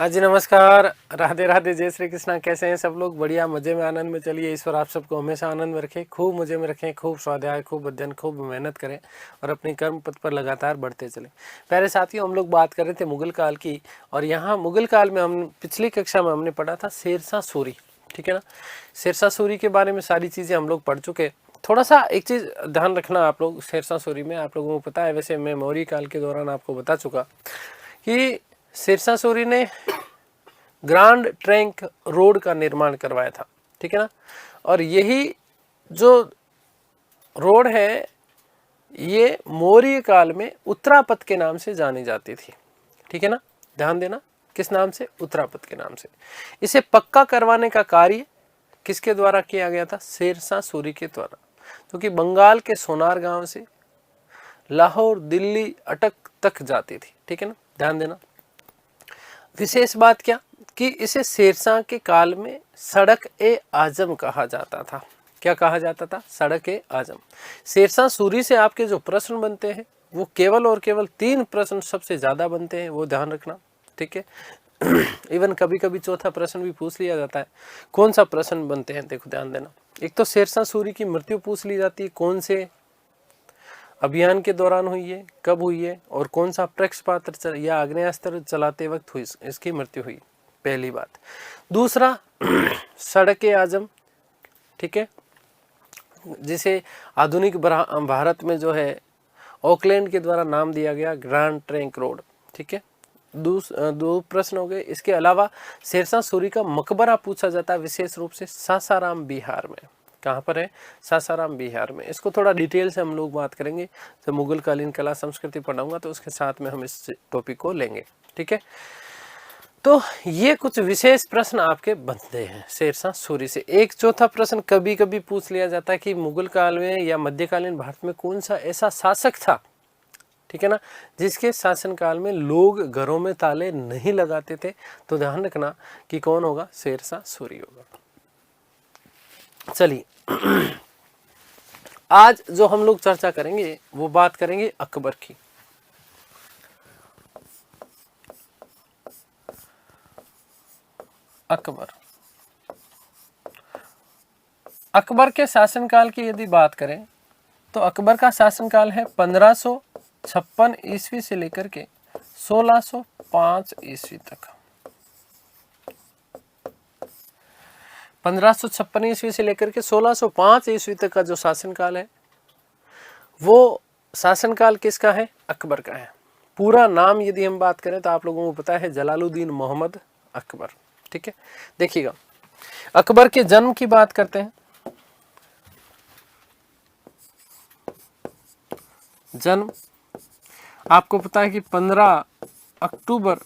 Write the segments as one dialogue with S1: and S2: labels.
S1: हाँ जी, नमस्कार, राधे राधे, जय श्री कृष्णा। कैसे हैं सब लोग? बढ़िया, मजे में, आनंद में। चलिए, ईश्वर आप सबको हमेशा आनंद में रखे, खूब मजे में रखें, खूब स्वाध्याय, खूब अध्ययन, खूब मेहनत करें और अपनी कर्म पथ पर लगातार बढ़ते चलें। प्यारे साथियों, हम लोग बात कर रहे थे मुगल काल की, और यहाँ मुगल काल में हम पिछली कक्षा में हमने पढ़ा था शेरशाह सूरी। ठीक है ना? शेरशाह सूरी के बारे में सारी चीज़ें हम लोग पढ़ चुके। थोड़ा सा एक चीज़ ध्यान रखना आप लोग, शेरशाह सूरी में आप लोगों को पता है, वैसे मैं मौर्य काल के दौरान आपको बता चुका कि शेरशाह सूरी ने ग्रांड ट्रंक रोड का निर्माण करवाया था। ठीक है ना? और यही जो रोड है ये मौर्य काल में उत्तरापथ के नाम से जानी जाती थी। ठीक है ना? ध्यान देना, किस नाम से? उत्तरापथ के नाम से। इसे पक्का करवाने का कार्य किसके द्वारा किया गया था? शेरशाह सूरी के द्वारा, जो कि बंगाल के सोनार गांव से लाहौर, दिल्ली, अटक तक जाती थी। ठीक है ना? ध्यान देना। विशेष बात क्या कि इसे शेरशाह के काल में सड़क ए आजम कहा जाता था। क्या कहा जाता था? सड़क ए आजम। शेरशाह सूरी से आपके जो प्रश्न बनते हैं वो केवल और केवल 3 प्रश्न सबसे ज्यादा बनते हैं, वो ध्यान रखना। ठीक है? इवन कभी कभी चौथा प्रश्न भी पूछ लिया जाता है। कौन सा प्रश्न बनते हैं? देखो, ध्यान देना। एक तो शेरशाह सूरी की मृत्यु पूछ ली जाती है, कौन से अभियान के दौरान हुई है, कब हुई है, और कौन सा प्रक्षपात्र या आग्नेयास्त्र चलाते वक्त हुई इसकी मृत्यु हुई, पहली बात। दूसरा, सड़क ए आजम, ठीक है, जिसे आधुनिक भारत में जो है ऑकलैंड के द्वारा नाम दिया गया, ग्रांड ट्रंक रोड। ठीक है? दो प्रश्न हो गए। इसके अलावा शेरशाह सूरी का मकबरा पूछा जाता है, विशेष रूप से सासाराम बिहार में। कहाँ पर है? सासाराम बिहार में। इसको थोड़ा डिटेल से हम लोग बात करेंगे, जब मुगल कालीन कला संस्कृति पढ़ाऊंगा तो उसके साथ में हम इस टॉपिक को लेंगे। ठीक है? तो ये कुछ विशेष प्रश्न आपके बनते हैं शेरशाह सूरी से। एक चौथा प्रश्न कभी कभी पूछ लिया जाता है कि मुगल काल में या मध्यकालीन भारत में कौन सा ऐसा शासक था, ठीक है ना, जिसके शासनकाल में लोग घरों में ताले नहीं लगाते थे। तो ध्यान रखना कि कौन होगा? शेरशाह सूरी होगा। चलिए, आज जो हम लोग चर्चा करेंगे वो बात करेंगे अकबर की। अकबर के शासनकाल की यदि बात करें तो अकबर का शासनकाल है 1556 ईस्वी से लेकर के 1605 ईस्वी तक। 1556 ईस्वी से लेकर के 1605 ईस्वी तक का जो शासनकाल है वो शासनकाल किसका है? अकबर का है। पूरा नाम यदि हम बात करें तो आप लोगों को पता है, जलालुद्दीन मोहम्मद अकबर। ठीक है? देखिएगा, अकबर के जन्म की बात करते हैं। जन्म आपको पता है कि 15 अक्टूबर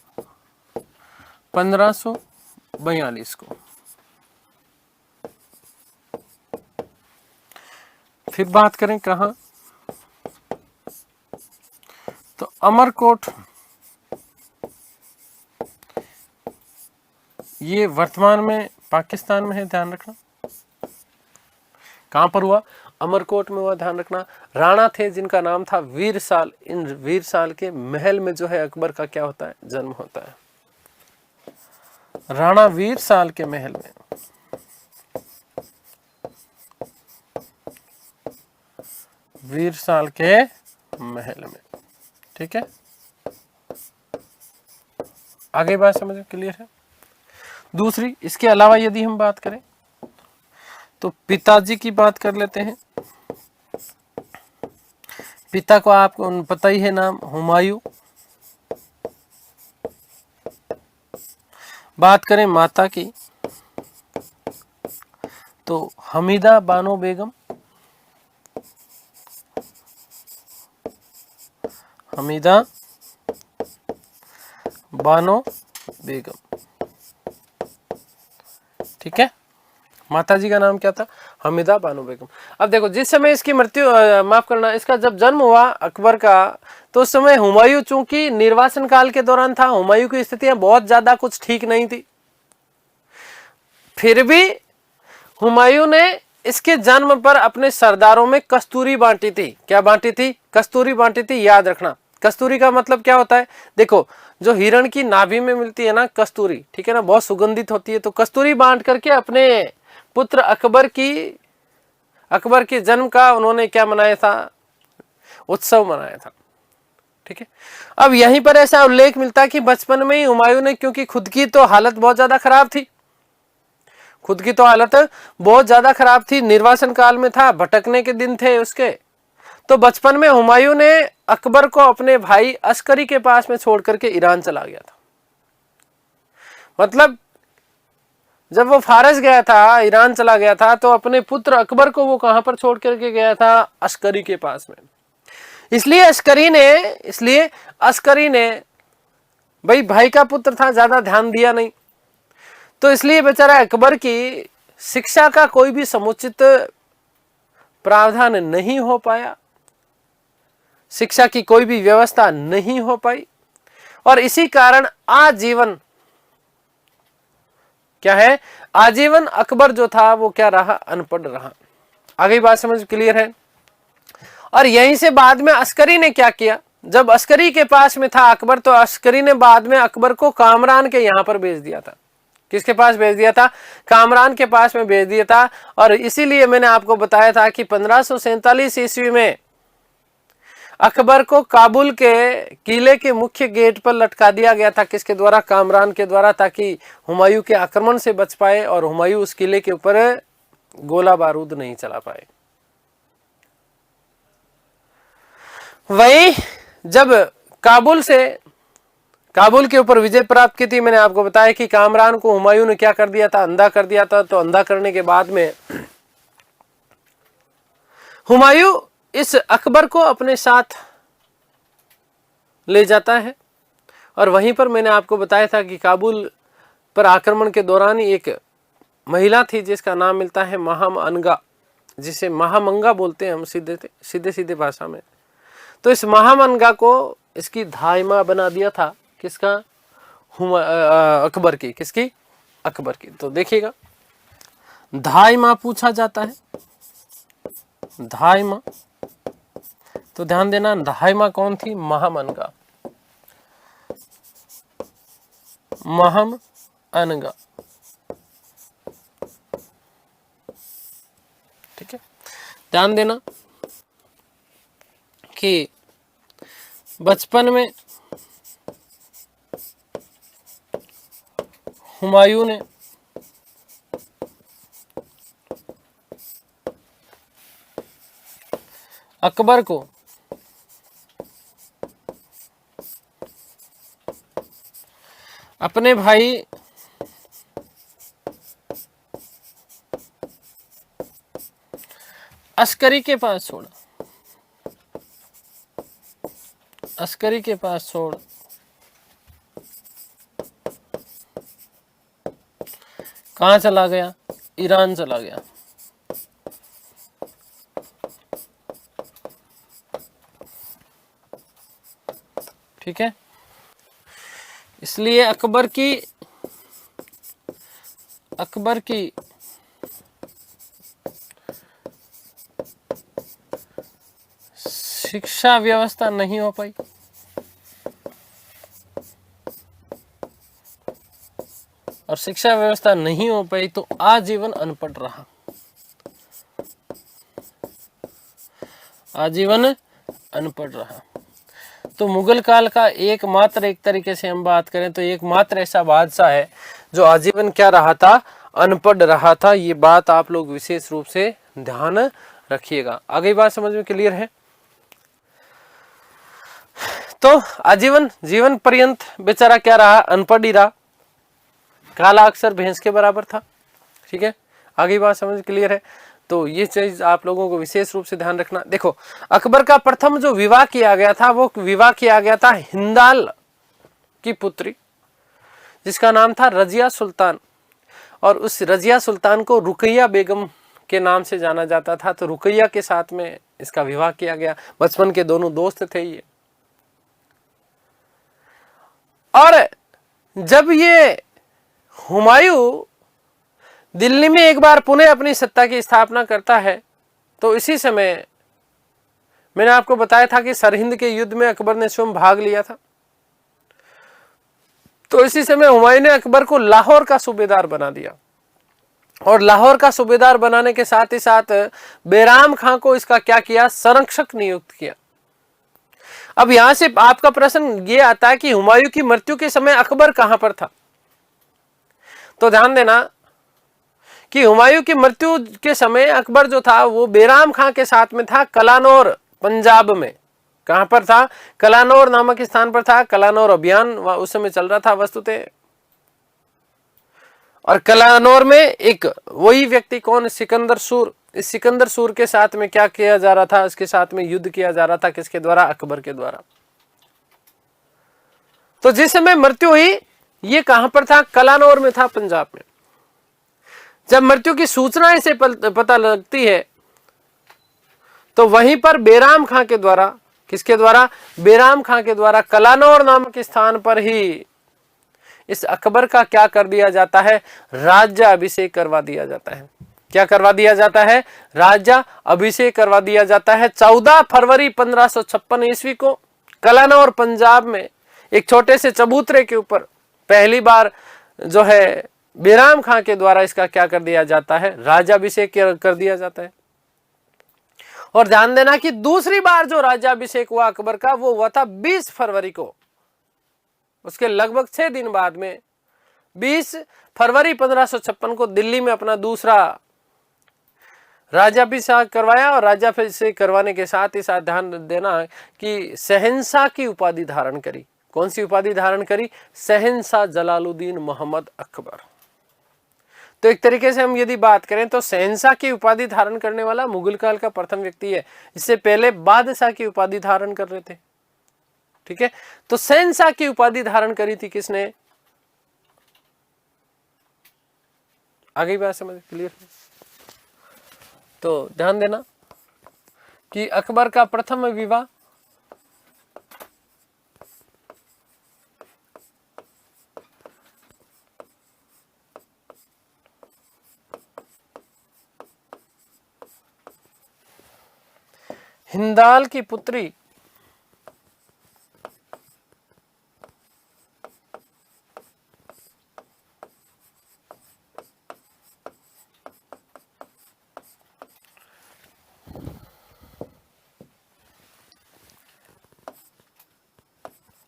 S1: 1542 को। फिर बात करें कहाँ, तो अमरकोट, ये वर्तमान में पाकिस्तान में है, ध्यान रखना। कहां पर हुआ? अमरकोट में हुआ, ध्यान रखना। राणा थे जिनका नाम था वीरसाल, इन वीरसाल के महल में जो है अकबर का क्या होता है? जन्म होता है। राणा वीरसाल के महल में, वीरसाल के महल में। ठीक है? आगे बात समझ में क्लियर है? दूसरी, इसके अलावा यदि हम बात करें तो पिताजी की बात कर लेते हैं। पिता को आपको पता ही है, नाम हुमायूं। बात करें माता की तो हमीदा बानो बेगम। हमीदा बानो बेगम। ठीक है? माता जी का नाम क्या था? हमीदा बानो बेगम। अब देखो, जिस समय इसकी मृत्यु, माफ करना, इसका जब जन्म हुआ अकबर का, तो उस समय हुमायूं चूंकि निर्वासन काल के दौरान था, हुमायूं की स्थितियां बहुत ज्यादा कुछ ठीक नहीं थी। फिर भी हुमायूं ने इसके जन्म पर अपने सरदारों में कस्तूरी बांटी थी। क्या बांटी थी? कस्तूरी बांटी थी। याद रखना, कस्तूरी का मतलब क्या होता है? देखो, जो हिरण की नाभि में मिलती है ना कस्तूरी, ठीक है ना, बहुत सुगंधित होती है, तो कस्तूरी बांट करके अपने पुत्र अकबर के जन्म का उन्होंने क्या मनाया था, उत्सव मनाया था। ठीक है, अब यहीं पर ऐसा उल्लेख मिलता है कि बचपन में ही हुमायूं ने, क्योंकि खुद की तो हालत बहुत ज्यादा खराब थी, खुद की तो हालत बहुत ज्यादा खराब थी, निर्वासन काल में था, भटकने के दिन थे उसके, तो बचपन में हुमायूं ने अकबर को अपने भाई अस्करी के पास में छोड़ करके ईरान चला गया था। मतलब जब वो फारस गया था, ईरान चला गया था, तो अपने पुत्र अकबर को वो कहां पर छोड़ करके गया था, अस्करी के पास में। इसलिए अस्करी ने भाई का पुत्र था, ज्यादा ध्यान दिया नहीं, तो इसलिए बेचारा अकबर की शिक्षा का कोई भी समुचित प्रावधान नहीं हो पाया, शिक्षा की कोई भी व्यवस्था नहीं हो पाई, और इसी कारण आजीवन क्या है, आजीवन अकबर जो था वो क्या रहा, अनपढ़ रहा। आगे बात समझ क्लियर है। और यहीं से बाद में अस्करी ने क्या किया, जब अस्करी के पास में था अकबर, तो अस्करी ने बाद में अकबर को कामरान के यहां पर भेज दिया था। किसके पास भेज दिया था, कामरान के पास में भेज दिया था। और इसीलिए मैंने आपको बताया था कि 1547 ईस्वी में अकबर को काबुल के किले के मुख्य गेट पर लटका दिया गया था, किसके द्वारा, कामरान के द्वारा, ताकि हुमायूं के आक्रमण से बच पाए और हुमायूं उस किले के ऊपर गोला बारूद नहीं चला पाए। वही जब काबुल के ऊपर विजय प्राप्त की थी, मैंने आपको बताया कि कामरान को हुमायूं ने क्या कर दिया था, अंधा कर दिया था। तो अंधा करने के बाद में हुमायूं इस अकबर को अपने साथ ले जाता है, और वहीं पर मैंने आपको बताया था कि काबुल पर आक्रमण के दौरान ही एक महिला थी जिसका नाम मिलता है महामंगा, जिसे महामंगा बोलते हैं हम सीधे भाषा में। तो इस महामंगा को इसकी धाइमा बना दिया था, किसका, अकबर की, किसकी, अकबर की। तो देखिएगा, धाइमा पूछा जाता है, धाइमा, तो ध्यान देना, धाइमा कौन थी, महामंगा, महामंगा, ठीक है। ध्यान देना कि बचपन में हुमायूं ने अकबर को अपने भाई अस्करी के पास छोड़ा, अस्करी के पास छोड़ कहां चला गया, ईरान चला गया। ठीक है, इसलिए अकबर की शिक्षा व्यवस्था नहीं हो पाई, और शिक्षा व्यवस्था नहीं हो पाई तो आजीवन अनपढ़ रहा, आजीवन अनपढ़ रहा। तो मुगल काल का एकमात्र, एक तरीके से हम बात करें तो एकमात्र ऐसा बादशाह है जो आजीवन क्या रहा था, अनपढ़ रहा था। ये बात आप लोग विशेष रूप से ध्यान रखिएगा। आगे बात समझ में क्लियर है। तो आजीवन, जीवन पर्यंत बेचारा क्या रहा, अनपढ़ ही रहा, काला अक्षर भैंस के बराबर था। ठीक है, आगे बात समझ क्लियर है। तो ये चीज आप लोगों को विशेष रूप से ध्यान रखना। देखो, अकबर का प्रथम जो विवाह किया गया था, वो विवाह किया गया था हिंदाल की पुत्री, जिसका नाम था रजिया सुल्तान, और उस रजिया सुल्तान को रुकैया बेगम के नाम से जाना जाता था। तो रुकैया के साथ में इसका विवाह किया गया। बचपन के दोनों दोस्त थे ये। और जब ये हुमायूं दिल्ली में एक बार पुनः अपनी सत्ता की स्थापना करता है, तो इसी समय मैंने आपको बताया था कि सरहिंद के युद्ध में अकबर ने स्वयं भाग लिया था। तो इसी समय हुमायूं ने अकबर को लाहौर का सूबेदार बना दिया, और लाहौर का सूबेदार बनाने के साथ ही साथ बैराम खां को इसका क्या किया, संरक्षक नियुक्त किया। अब यहां से आपका प्रश्न ये आता है कि हुमायूं की मृत्यु के समय अकबर कहां पर था। तो ध्यान देना कि हुमायूं की मृत्यु के समय अकबर जो था वो बैराम खां के साथ में था, कलानौर पंजाब में। कहां पर था, कलानौर नामक स्थान पर था। कलानौर अभियान उस समय चल रहा था वस्तुतः, और कलानौर में एक वही व्यक्ति कौन, सिकंदर सूर, इस सिकंदर सूर के साथ में क्या किया जा रहा था, इसके साथ में युद्ध किया जा रहा था, किसके द्वारा, अकबर के द्वारा। तो जिस समय मृत्यु हुई ये कहां पर था, कलानौर में था, पंजाब में। जब मृत्यु की सूचना इसे पता लगती है तो वहीं पर बैराम खां के द्वारा, किसके द्वारा, बैराम खां के द्वारा कलानौर नामक स्थान पर ही इस अकबर का क्या कर दिया जाता है, राज्य अभिषेक करवा दिया जाता है। क्या करवा दिया जाता है, राज्य अभिषेक करवा दिया जाता है। 14 फरवरी 1556 ईस्वी को कलानौर पंजाब में एक छोटे से चबूतरे के ऊपर पहली बार जो है बैराम खां के द्वारा इसका क्या कर दिया जाता है, राज्याभिषेक कर दिया जाता है। और ध्यान देना कि दूसरी बार जो राज्याभिषेक हुआ अकबर का वो हुआ था 20 फरवरी को। उसके लगभग 6 दिन बाद में 20 फरवरी 1556 को दिल्ली में अपना दूसरा राज्याभिषेक करवाया। और राज्याभिषेक करवाने के साथ ही साथ ध्यान देना कि शहंशाह की उपाधि धारण करी। कौन सी उपाधि धारण करी, शहंशाह जलालुद्दीन मोहम्मद अकबर। तो एक तरीके से हम यदि बात करें तो शहंशाह की उपाधि धारण करने वाला मुगल काल का प्रथम व्यक्ति है। इससे पहले बादशाह की उपाधि धारण कर रहे थे। ठीक है, तो शहंशाह की उपाधि धारण करी थी किसने, आगे बात समझ क्लियर है। तो ध्यान देना कि अकबर का प्रथम विवाह हिंदाल की पुत्री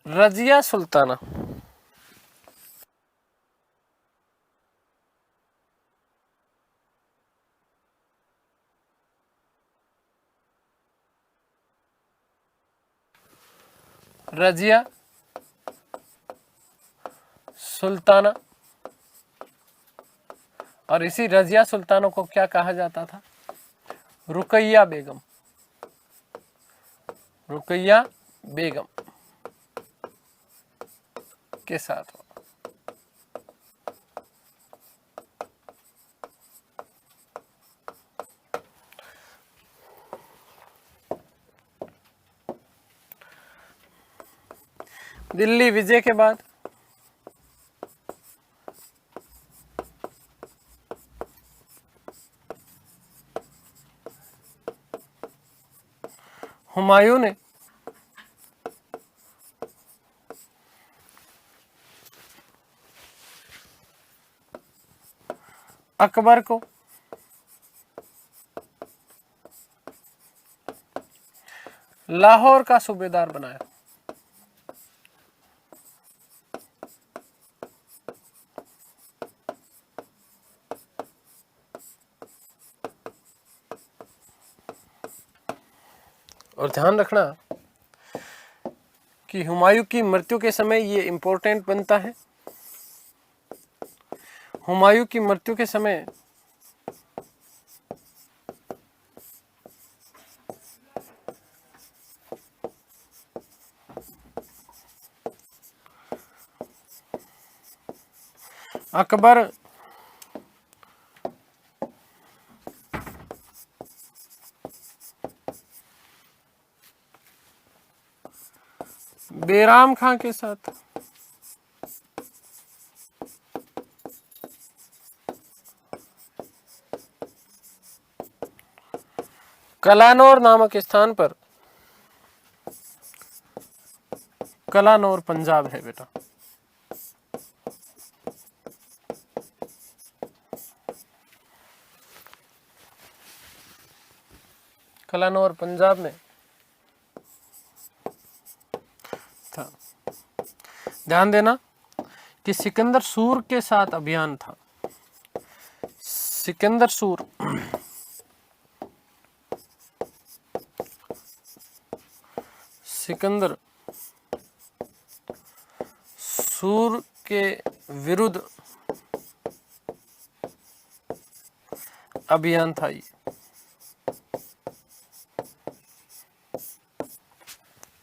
S1: रजिया सुल्ताना रजिया सुल्ताना, और इसी रजिया सुल्ताना को क्या कहा जाता था, रुकैया बेगम। रुकैया बेगम के साथ हो। दिल्ली विजय के बाद हुमायूं ने अकबर को लाहौर का सूबेदार बनाया। और ध्यान रखना कि हुमायूं की मृत्यु के समय ये इंपॉर्टेंट बनता है। हुमायूं की मृत्यु के समय अकबर बैराम खां के साथ कलानौर नामक स्थान पर, कलानौर पंजाब है बेटा, कलानौर पंजाब में था। ध्यान देना कि सिकंदर सूर के साथ अभियान था। सिकंदर सूर सिकंदर सूर के विरुद्ध अभियान था ये।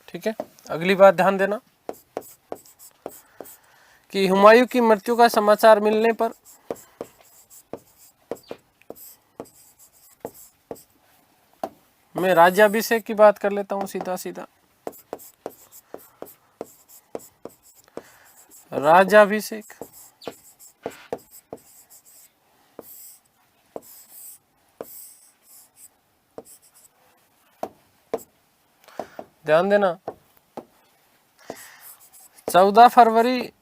S1: ठीक है, अगली बात ध्यान देना कि हुमायूं की मृत्यु का समाचार मिलने पर मैं राज्याभिषेक की बात कर लेता हूं सीधा सीधा। राज्याभिषेक ध्यान देना 14 फरवरी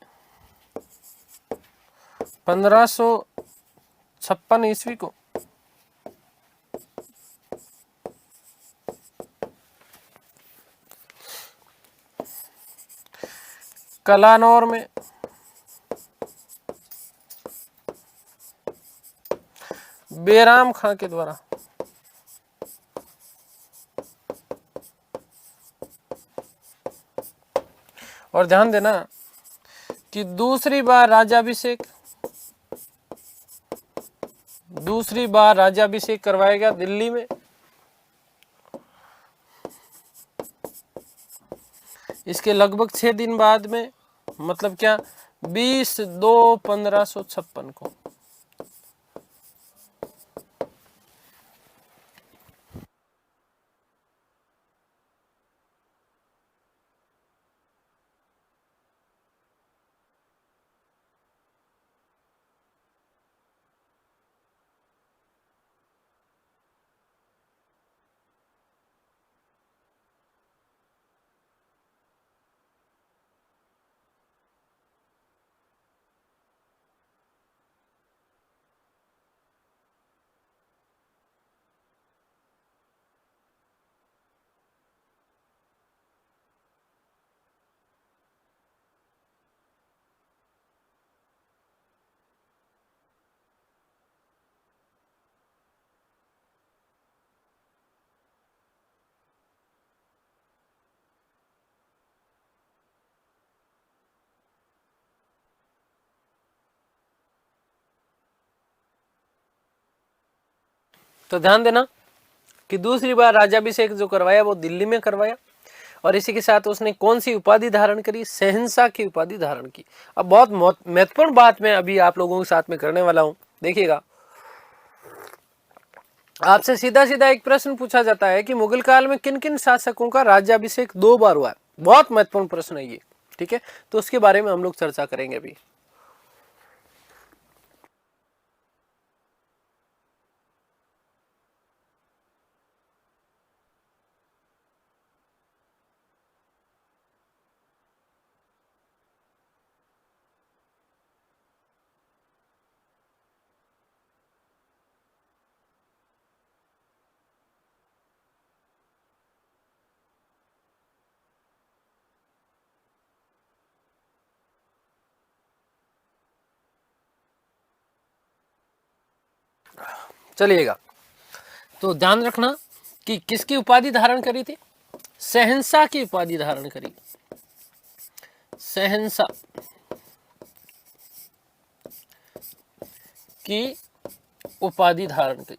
S1: 1556 ईस्वी को कलानौर में बेराम खां के द्वारा और ध्यान देना कि दूसरी बार राज्याभिषेक करवाया गया दिल्ली में। इसके लगभग 6 दिन बाद में, मतलब क्या 20/2/1556 को। तो ध्यान देना कि दूसरी बार राज्याभिषेक जो करवाया वो दिल्ली में करवाया और इसी के साथ उसने कौन सी उपाधि धारण करी? शहंशाह की उपाधि धारण की। अब बहुत महत्वपूर्ण बात मैं अभी आप लोगों के साथ में करने वाला हूं, देखिएगा। आपसे सीधा सीधा एक प्रश्न पूछा जाता है कि मुगल काल में किन किन शासकों का राज्याभिषेक 2 बार हुआ है? बहुत महत्वपूर्ण प्रश्न है ये, ठीक है। तो उसके बारे में हम लोग चर्चा करेंगे अभी। चलिएगा, तो ध्यान रखना कि किसकी उपाधि धारण करी थी? शहंशाह की उपाधि धारण करी। शहंशाह की उपाधि धारण करी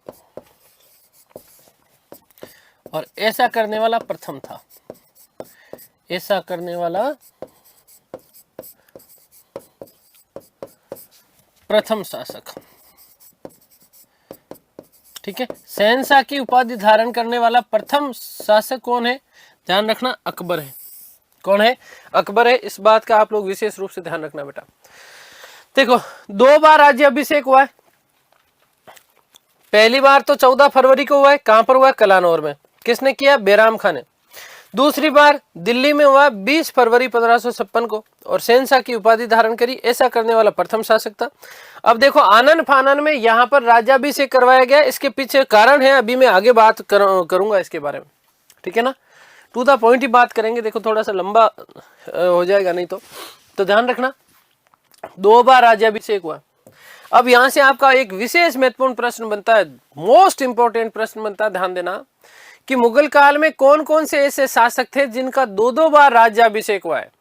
S1: और ऐसा करने वाला प्रथम था। ऐसा करने वाला प्रथम शासक, ठीक है। शहंशाह की उपाधि धारण करने वाला प्रथम शासक कौन है? ध्यान रखना, अकबर है। कौन है? अकबर है। इस बात का आप लोग विशेष रूप से ध्यान रखना बेटा। देखो, 2 बार राज्याभिषेक हुआ है। पहली बार तो 14 फरवरी को हुआ है। कहां पर हुआ है? कलानौर में। किसने किया? बैराम खां ने। दूसरी बार दिल्ली में हुआ 20 फरवरी 1556 को और शहंशाह की उपाधि धारण करी। ऐसा करने वाला प्रथम शासक था। अब देखो आनन फानन में यहाँ पर राज्याभिषेक करवाया गया, इसके पीछे कारण है, अभी मैं आगे बात करूंगा इसके बारे में, ठीक है ना। टू द पॉइंट ही बात करेंगे, देखो थोड़ा सा लंबा हो जाएगा नहीं तो ध्यान रखना 2 बार राज्याभिषेक हुआ। अब यहां से आपका एक विशेष महत्वपूर्ण प्रश्न बनता है, मोस्ट इंपॉर्टेंट प्रश्न बनता है, ध्यान देना कि मुगल काल में कौन कौन से ऐसे शासक थे जिनका 2 बार राज्याभिषेक हुआ है।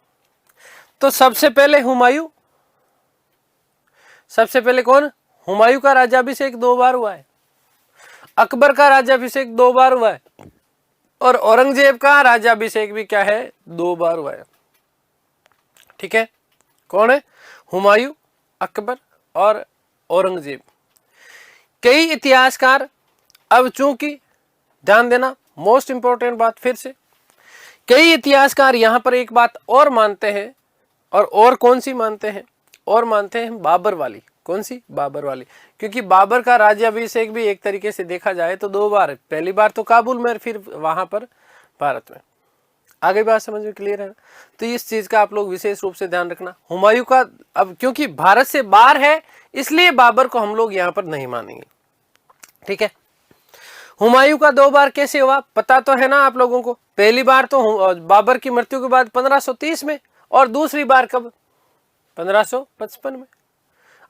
S1: तो सबसे पहले हुमायूं, सबसे पहले कौन, हुमायूं का राज्याभिषेक 2 बार हुआ है। अकबर का राज्याभिषेक 2 बार हुआ है और औरंगजेब का राज्याभिषेक भी क्या है, 2 बार हुआ है, ठीक है। कौन है, हुमायूं, अकबर और औरंगजेब। कई इतिहासकार, अब चूंकि ध्यान देना मोस्ट इंपॉर्टेंट बात फिर से, कई इतिहासकार यहां पर एक बात और मानते हैं, और कौन सी मानते हैं, और मानते हैं बाबर वाली। कौन सी, बाबर वाली, क्योंकि बाबर का राज्याभिषेक भी एक तरीके से देखा जाए तो 2 बार, पहली बार तो काबुल में, फिर वहां पर भारत में। आगे बात समझ में क्लियर है। तो इस चीज का आप लोग विशेष रूप से ध्यान रखना। हुमायूं का, अब क्योंकि भारत से बाहर है इसलिए बाबर को हम लोग यहां पर नहीं मानेंगे, ठीक है। हुमायूं का 2 बार कैसे हुआ पता तो है ना आप लोगों को। पहली बार तो बाबर की मृत्यु के बाद 1530 में, और दूसरी बार कब, 1555 में।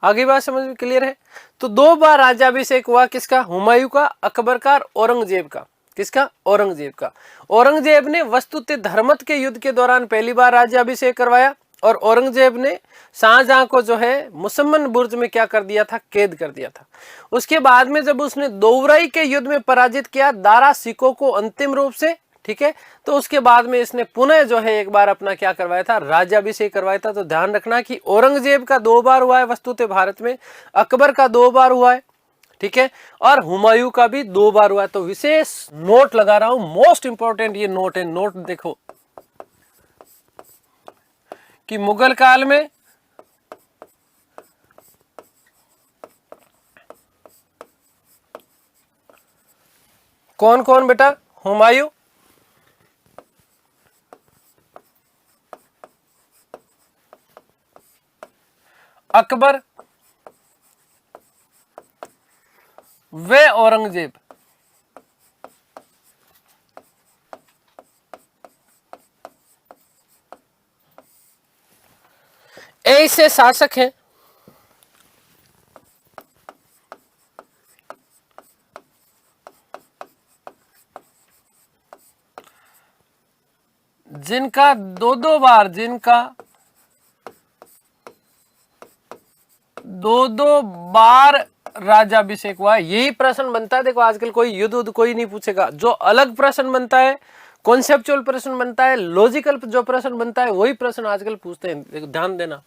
S1: आगे बात समझ में क्लियर है। तो 2 बार राज्याभिषेक हुआ, किसका, हुमायूं का, अकबर का, औरंगजेब का। किसका, औरंगजेब का। औरंगजेब ने वस्तुतः धर्मत के युद्ध के दौरान पहली बार राज्याभिषेक करवाया, और औरंगजेब ने शाहजहां को जो है मुसम्मन बुर्ज में क्या कर दिया था, कैद कर दिया था। उसके बाद में जब उसने दोवराई के युद्ध में पराजित किया दारा सिकों को अंतिम रूप से, ठीक है, तो उसके बाद में इसने पुनः जो है एक बार अपना क्या करवाया था, राज्याभिषेक करवाया था। तो ध्यान रखना कि औरंगजेब का 2 बार हुआ है वस्तुतः भारत में, अकबर का 2 बार हुआ है, ठीक है, और हुमायूं का भी 2 बार हुआ है। तो विशेष नोट लगा रहा हूं, मोस्ट इंपॉर्टेंट ये नोट है। नोट देखो कि मुगल काल में कौन कौन बेटा, हुमायूं, अकबर व औरंगजेब। ऐसे शासक हैं जिनका 2 बार, जिनका 2 बार राज्याभिषेक हुआ। यही प्रश्न बनता है, देखो आजकल कोई युद्ध कोई नहीं पूछेगा। जो अलग प्रश्न बनता है, कॉन्सेप्चुअल प्रश्न बनता है, लॉजिकल जो प्रश्न बनता है, वही प्रश्न आजकल पूछते हैं। देखो ध्यान देना,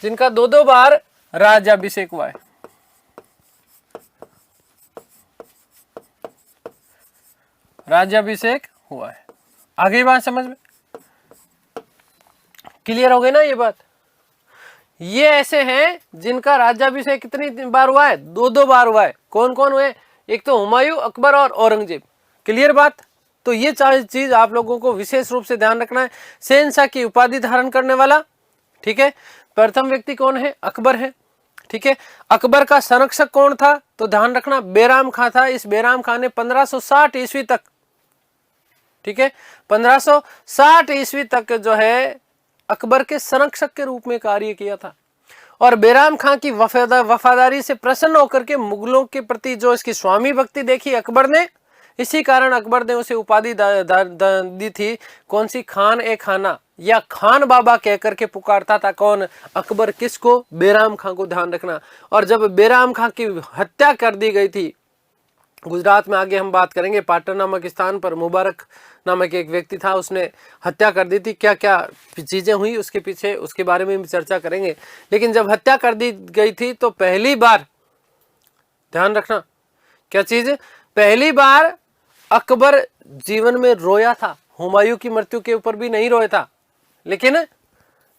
S1: जिनका 2 बार राज्याभिषेक हुआ है। राज्याभिषेक हुआ है। आगे बात समझ में क्लियर हो गई ना ये बात। ये ऐसे हैं जिनका राज्याभिषेक कितनी बार हुआ है, 2 बार हुआ है। कौन कौन हुए, एक तो हुमायूं, अकबर और औरंगजेब। क्लियर बात। तो ये चीज आप लोगों को विशेष रूप से ध्यान रखना है। शहंशाह की उपाधि धारण करने वाला, ठीक है, प्रथम व्यक्ति कौन है, अकबर है, ठीक है। अकबर का संरक्षक कौन था, तो ध्यान रखना बैराम खां था। इस बैराम खां ने 1560 ईस्वी तक, ठीक है, 1560 ईस्वी तक जो है अकबर के संरक्षक के रूप में कार्य किया था। और बैराम खां की वफादारी से प्रसन्न होकर के मुगलों के प्रति जो इसकी स्वामी भक्ति देखी अकबर ने, इसी कारण अकबर ने उसे उपाधि दी थी। कौन सी, खान ए खाना या खान बाबा कहकर के पुकारता था। कौन, अकबर। किसको, बैराम खां को। ध्यान रखना। और जब बैराम खां की हत्या कर दी गई थी गुजरात में, आगे हम बात करेंगे, पाटन नामक स्थान पर मुबारक नामक एक व्यक्ति था, उसने हत्या कर दी थी। क्या क्या चीजें हुई उसके पीछे, उसके बारे में भी चर्चा करेंगे। लेकिन जब हत्या कर दी गई थी तो पहली बार, ध्यान रखना, क्या चीज, पहली बार अकबर जीवन में रोया था। हुमायूं की मृत्यु के ऊपर भी नहीं रोया था, लेकिन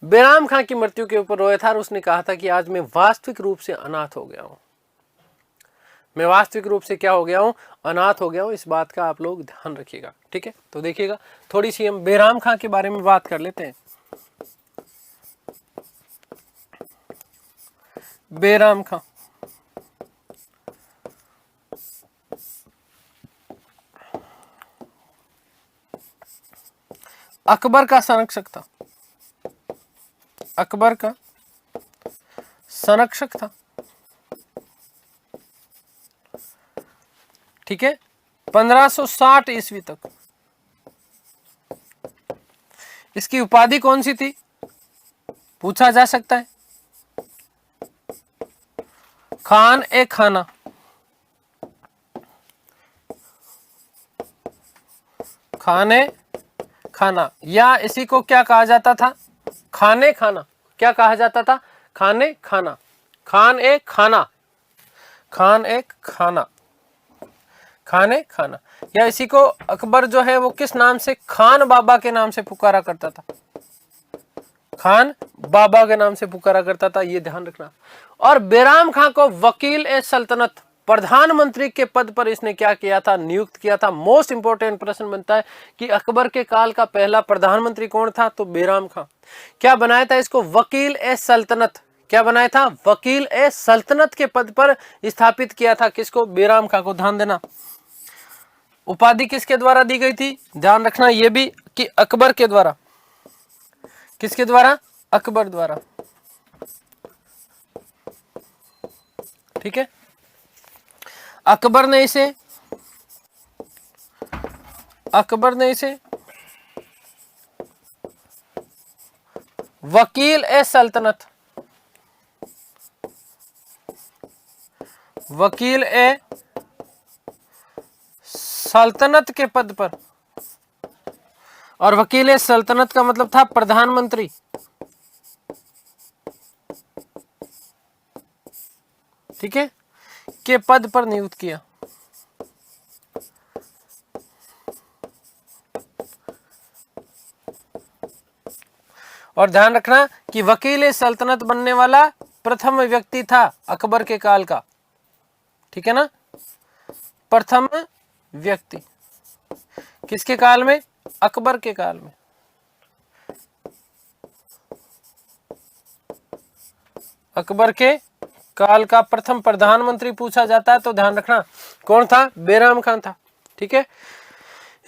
S1: बैराम खां की मृत्यु के ऊपर रोया था। और उसने कहा था कि आज मैं वास्तविक रूप से अनाथ हो गया हूं। मैं वास्तविक रूप से क्या हो गया हूँ, अनाथ हो गया हूँ। इस बात का आप लोग ध्यान रखिएगा, ठीक है। तो देखिएगा थोड़ी सी हम बेराम खां के बारे में बात कर लेते हैं। बेराम खां अकबर का संरक्षक था, अकबर का संरक्षक था, ठीक है, 1560 ईस्वी तक। इसकी उपाधि कौन सी थी, पूछा जा सकता है। खान ए खाना, खाने खाना, या इसी को क्या कहा जाता था, खाने खाना। क्या कहा जाता था, खाने खाना, खान ए खाना, खान एक खाना, खाने खाना। या इसी को अकबर जो है वो किस नाम से, खान बाबा के नाम से पुकारा करता था, खान बाबा के नाम से पुकारा करता था, ये ध्यान रखना। और बेराम खां को वकील ए सल्तनत, प्रधानमंत्री के पद पर इसने क्या किया था, नियुक्त किया था। मोस्ट इंपोर्टेंट प्रश्न बनता है कि अकबर के काल का पहला प्रधानमंत्री कौन था, तो बेराम खां। क्या बनाया था इसको, वकील ए सल्तनत। क्या बनाया था, वकील ए सल्तनत के पद पर स्थापित किया था, किसको, बेराम खां को। ध्यान देना उपाधि किसके द्वारा दी गई थी, ध्यान रखना ये भी कि अकबर के द्वारा। किसके द्वारा, अकबर द्वारा, ठीक है। अकबर ने इसे वकील ए सल्तनत, वकील ए सल्तनत के पद पर, और वकील ए सल्तनत का मतलब था प्रधानमंत्री, ठीक है, के पद पर नियुक्त किया। और ध्यान रखना कि वकील ए सल्तनत बनने वाला प्रथम व्यक्ति था अकबर के काल का, ठीक है ना, प्रथम व्यक्ति किसके काल में, अकबर के काल में। अकबर के काल का प्रथम प्रधानमंत्री पूछा जाता है तो ध्यान रखना कौन था, बेराम खान था, ठीक है।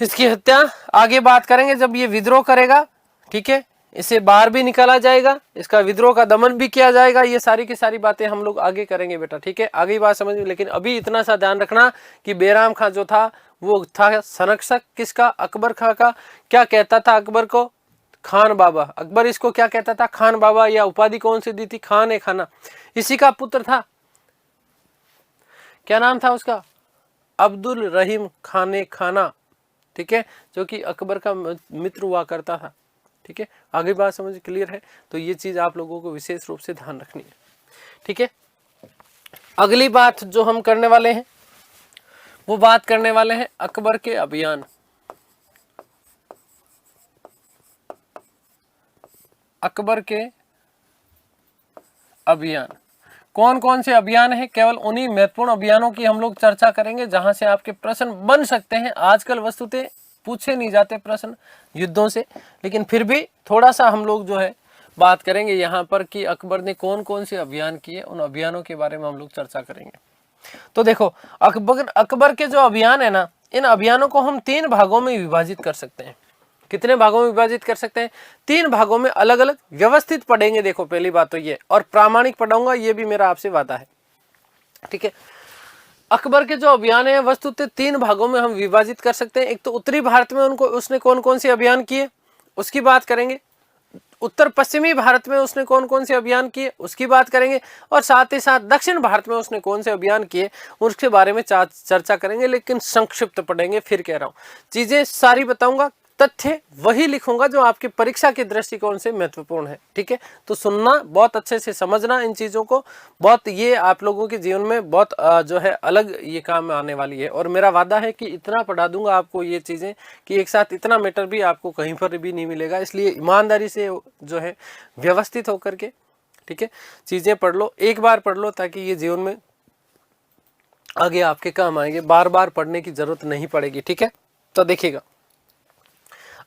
S1: इसकी हत्या आगे बात करेंगे जब ये विद्रोह करेगा, ठीक है, इसे बाहर भी निकाला जाएगा, इसका विद्रोह का दमन भी किया जाएगा। ये सारी की सारी बातें हम लोग आगे करेंगे बेटा, ठीक है, आगे बात समझ में। लेकिन अभी इतना सा ध्यान रखना कि बेराम खां जो था वो था संरक्षक किसका, अकबर खां का। क्या कहता था अकबर को, खान बाबा। अकबर इसको क्या कहता था, खान बाबा, या उपाधि कौन सी दी थी, खान ए खाना। इसी का पुत्र था, क्या नाम था उसका, अब्दुल रहीम खान ए खाना, ठीक है, जो कि अकबर का मित्र हुआ करता था, ठीक है। आगे बात समझ क्लियर है, तो ये चीज आप लोगों को विशेष रूप से ध्यान रखनी है, ठीक है। अगली बात जो हम करने वाले हैं वो बात करने वाले हैं अकबर के अभियान। अकबर के अभियान कौन कौन से अभियान हैं, केवल उन्हीं महत्वपूर्ण अभियानों की हम लोग चर्चा करेंगे जहां से आपके प्रश्न बन सकते हैं। आजकल वस्तुतः पूछे नहीं जाते प्रश्न युद्धों से, लेकिन फिर भी थोड़ा सा हम लोग जो है बात करेंगे यहाँ पर कि अकबर ने कौन कौन से अभियान किए, उन अभियानों के बारे में हम लोग चर्चा करेंगे। तो देखो अकबर के जो अभियान है ना, इन अभियानों को हम 3 भागों में विभाजित कर सकते हैं। कितने भागों में विभाजित कर सकते हैं, 3 भागों में अलग अलग व्यवस्थित पढ़ेंगे। देखो पहली बात तो ये, और प्रामाणिक पढ़ाऊंगा, ये भी मेरा आपसे वादा है, ठीक है। अकबर के जो अभियान है वस्तुतः 3 भागों में हम विभाजित कर सकते हैं। एक तो उत्तरी भारत में उसने कौन कौन से अभियान किए उसकी बात करेंगे, उत्तर पश्चिमी भारत में उसने कौन कौन से अभियान किए उसकी बात करेंगे, और साथ ही साथ दक्षिण भारत में उसने कौन से अभियान किए उसके बारे में चर्चा करेंगे। लेकिन संक्षिप्त पढ़ेंगे, फिर कह रहा हूँ चीजें सारी बताऊंगा, तथ्य वही लिखूंगा जो आपकी परीक्षा के दृष्टिकोण से महत्वपूर्ण है, ठीक है। तो सुनना, बहुत अच्छे से समझना इन चीजों को, बहुत ये आप लोगों के जीवन में बहुत जो है अलग ये काम में आने वाली है। और मेरा वादा है कि इतना पढ़ा दूंगा आपको ये चीजें कि एक साथ इतना मैटर भी आपको कहीं पर भी नहीं मिलेगा। इसलिए ईमानदारी से जो है व्यवस्थित होकर के, ठीक है, चीजें पढ़ लो, एक बार पढ़ लो, ताकि ये जीवन में आगे आपके काम आएंगे, बार बार पढ़ने की जरूरत नहीं पड़ेगी। ठीक है, तो देखिएगा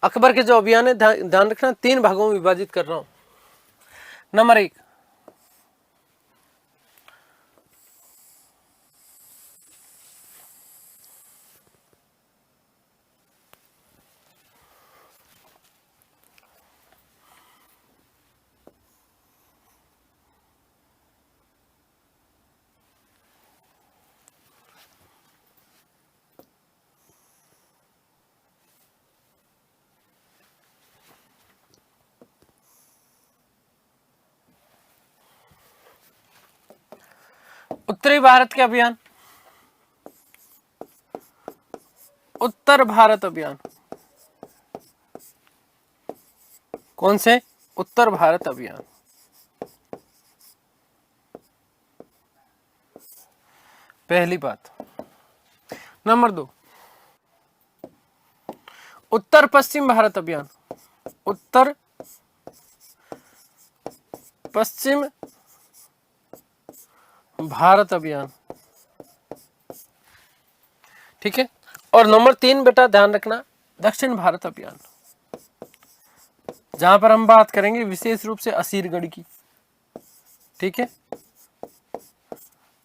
S1: अकबर के जो अभियान है, ध्यान रखना 3 भागों में विभाजित कर रहा हूं। नंबर 1, उत्तरी भारत के अभियान, उत्तर भारत अभियान। कौन से? उत्तर भारत अभियान। पहली बात। नंबर 2, उत्तर पश्चिम भारत अभियान, उत्तर पश्चिम भारत अभियान। ठीक है, और नंबर 3 बेटा ध्यान रखना, दक्षिण भारत अभियान, जहां पर हम बात करेंगे विशेष रूप से असीरगढ़ की। ठीक है,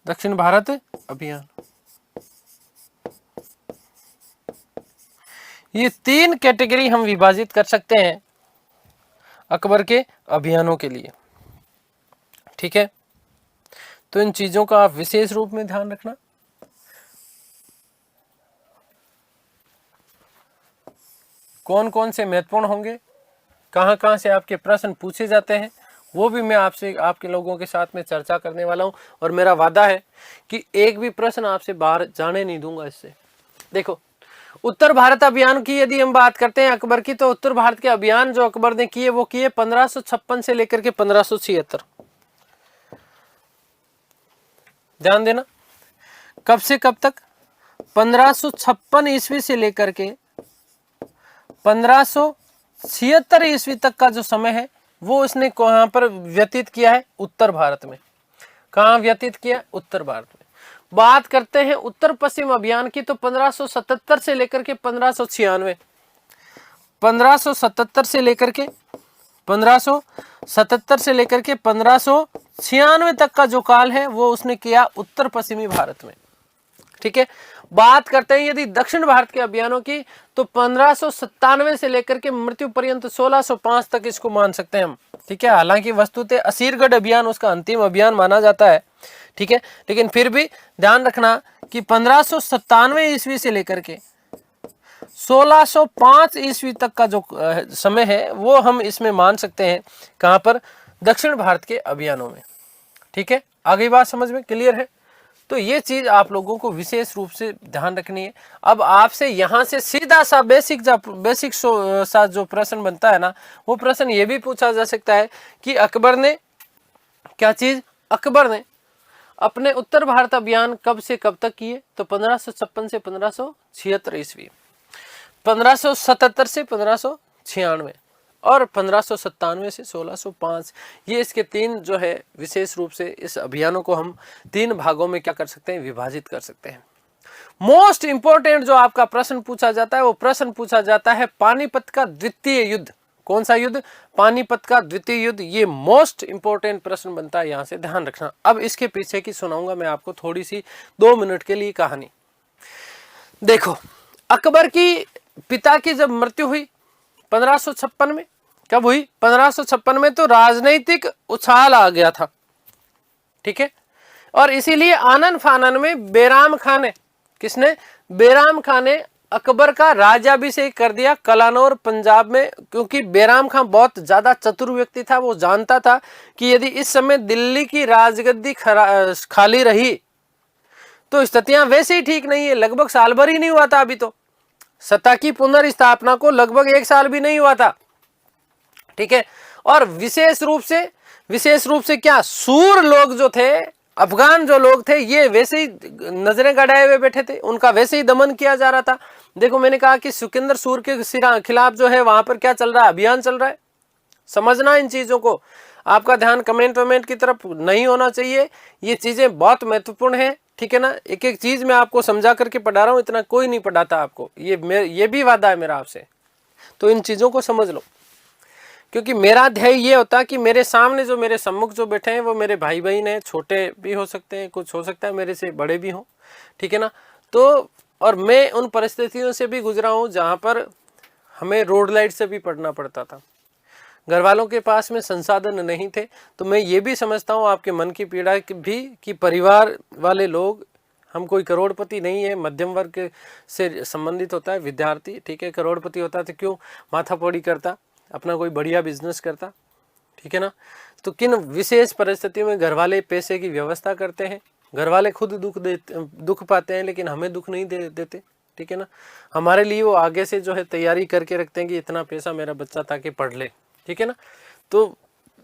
S1: दक्षिण भारत अभियान। ये 3 कैटेगरी हम विभाजित कर सकते हैं अकबर के अभियानों के लिए। ठीक है, तो इन चीजों का आप विशेष रूप में ध्यान रखना। कौन कौन से महत्वपूर्ण होंगे, कहां कहां से आपके प्रश्न पूछे जाते हैं, वो भी मैं आपसे, आपके लोगों के साथ में चर्चा करने वाला हूं। और मेरा वादा है कि एक भी प्रश्न आपसे बाहर जाने नहीं दूंगा इससे। देखो, उत्तर भारत अभियान की यदि हम बात करते हैं अकबर की, तो उत्तर भारत के अभियान जो अकबर ने किए वो किए 1556 से लेकर के 1576। ध्यान देना, कब से कब तक? 1556 ईस्वी से लेकर के 1576 ईस्वी तक का जो समय है वो उसने कहां पर व्यतीत किया है? उत्तर भारत में। कहां व्यतीत किया? उत्तर भारत में। बात करते हैं उत्तर पश्चिम अभियान की, तो 1577 से लेकर के 1596, 1577 से लेकर के 1577 से लेकर के 1596 तक का जो काल है वो उसने किया उत्तर पश्चिमी भारत में। ठीक है, बात करते हैं यदि दक्षिण भारत के अभियानों की, तो 1597 से लेकर के मृत्यु पर्यंत 1605 तक इसको मान सकते हैं हम। ठीक है, हालांकि वस्तुतः असीरगढ़ अभियान उसका अंतिम अभियान माना जाता है। ठीक है, लेकिन फिर भी ध्यान रखना कि 1597 ईस्वी से लेकर के 1605 ईस्वी तक का जो समय है वो हम इसमें मान सकते हैं। कहां पर? दक्षिण भारत के अभियानों में। ठीक है, आगे बात समझ में क्लियर है? तो ये चीज आप लोगों को विशेष रूप से ध्यान रखनी है। अब आपसे यहां से सीधा सा बेसिक सा जो प्रश्न बनता है ना, वो प्रश्न ये भी पूछा जा सकता है कि अकबर ने क्या चीज, अकबर ने अपने उत्तर भारत अभियान कब से कब तक किए? तो 1556 से 1576 ईस्वी, 1577 से 1596 और 1597 से 1605। ये इसके 3 जो है विशेष रूप से इस अभियानों को हम 3 भागों में क्या कर सकते हैं? विभाजित कर सकते हैं। मोस्ट इंपोर्टेंट जो आपका प्रश्न पूछा जाता है वो प्रश्न पूछा जाता है पानीपत का द्वितीय युद्ध। कौन सा युद्ध? पानीपत का द्वितीय युद्ध। ये मोस्ट इंपोर्टेंट प्रश्न बनता है, यहां से ध्यान रखना। अब इसके पीछे की सुनाऊंगा मैं आपको थोड़ी सी 2 मिनट के लिए कहानी। देखो, अकबर की पिता की जब मृत्यु हुई 1556 में, कब हुई? 1556 में, तो राजनीतिक उछाल आ गया था। ठीक है, और इसीलिए आनन फानन में बैराम खान ने, किसने? बैराम खान ने अकबर का राज्याभिषेक कर दिया कलानौर पंजाब में, क्योंकि बैराम खान बहुत ज्यादा चतुर व्यक्ति था। वो जानता था कि यदि इस समय दिल्ली की राजगद्दी खाली रही तो स्थितियां वैसे ही ठीक नहीं है। लगभग साल भर ही नहीं हुआ था, अभी तो सत्ता की पुनर्स्थापना को लगभग 1 साल भी नहीं हुआ था। ठीक है, और विशेष रूप से क्या, सूर लोग जो थे, अफगान जो लोग थे, ये वैसे ही नजरें गड़ाए हुए बैठे थे, उनका वैसे ही दमन किया जा रहा था। देखो, मैंने कहा कि सिकंदर सूर के खिलाफ जो है वहां पर क्या चल रहा है? अभियान चल रहा है। समझना इन चीजों को, आपका ध्यान कमेंट की तरफ नहीं होना चाहिए। ये चीजें बहुत महत्वपूर्ण है। ठीक है ना। एक एक चीज मैं आपको समझा करके पढ़ा रहा हूं, इतना कोई नहीं पढ़ाता आपको, ये भी वादा है मेरा आपसे। तो इन चीजों को समझ लो, क्योंकि मेरा ध्येय ये होता कि मेरे सामने जो मेरे सम्मुख जो बैठे हैं वो मेरे भाई बहन हैं, छोटे भी हो सकते हैं, कुछ हो सकता है मेरे से बड़े भी हों, ठीक है ना। तो और मैं उन परिस्थितियों से भी गुजरा हूं जहां पर हमें रोड लाइट से भी पढ़ना पड़ता था, घर वालों के पास में संसाधन नहीं थे। तो मैं ये भी समझता हूँ आपके मन की पीड़ा भी कि परिवार वाले लोग, हम कोई करोड़पति नहीं है, मध्यम वर्ग से संबंधित होता है विद्यार्थी, ठीक है। करोड़पति होता तो क्यों माथापौड़ी करता, अपना कोई बढ़िया बिजनेस करता, ठीक है ना। तो किन विशेष परिस्थितियों में घर वाले पैसे की व्यवस्था करते हैं, घर वाले खुद दुख पाते हैं लेकिन हमें दुख नहीं देते, ठीक है ना। हमारे लिए वो आगे से जो है तैयारी करके रखते हैं कि इतना पैसा मेरा बच्चा ताकि पढ़ ले, ठीक है ना। तो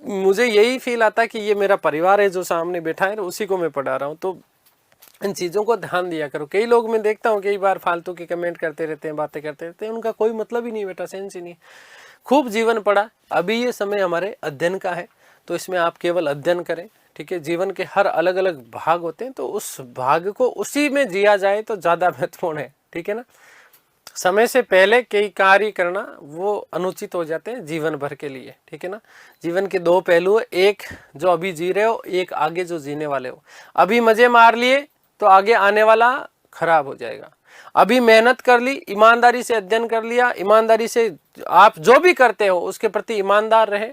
S1: मुझे यही फील आता है कि ये मेरा परिवार है जो सामने बैठा है, उसी को मैं पढ़ा रहा हूँ। तो इन चीज़ों को ध्यान दिया करो। कई लोग मैं देखता हूँ कई बार फालतू के कमेंट करते रहते हैं, बातें करते रहते हैं, उनका कोई मतलब ही नहीं बेटा, सेंस ही नहीं। खूब जीवन पढ़ा, अभी ये समय हमारे अध्ययन का है, तो इसमें आप केवल अध्ययन करें, ठीक है। जीवन के हर अलग अलग भाग होते हैं, तो उस भाग को उसी में जिया जाए तो ज़्यादा महत्वपूर्ण है, ठीक है ना। समय से पहले कई कार्य करना वो अनुचित हो जाते हैं जीवन भर के लिए, ठीक है ना। जीवन के दो पहलू है, एक जो अभी जी रहे हो, एक आगे जो जीने वाले हो। अभी मजे मार लिए तो आगे आने वाला खराब हो जाएगा। अभी मेहनत कर ली, ईमानदारी से अध्ययन कर लिया, ईमानदारी से आप जो भी करते हो उसके प्रति ईमानदार रहे,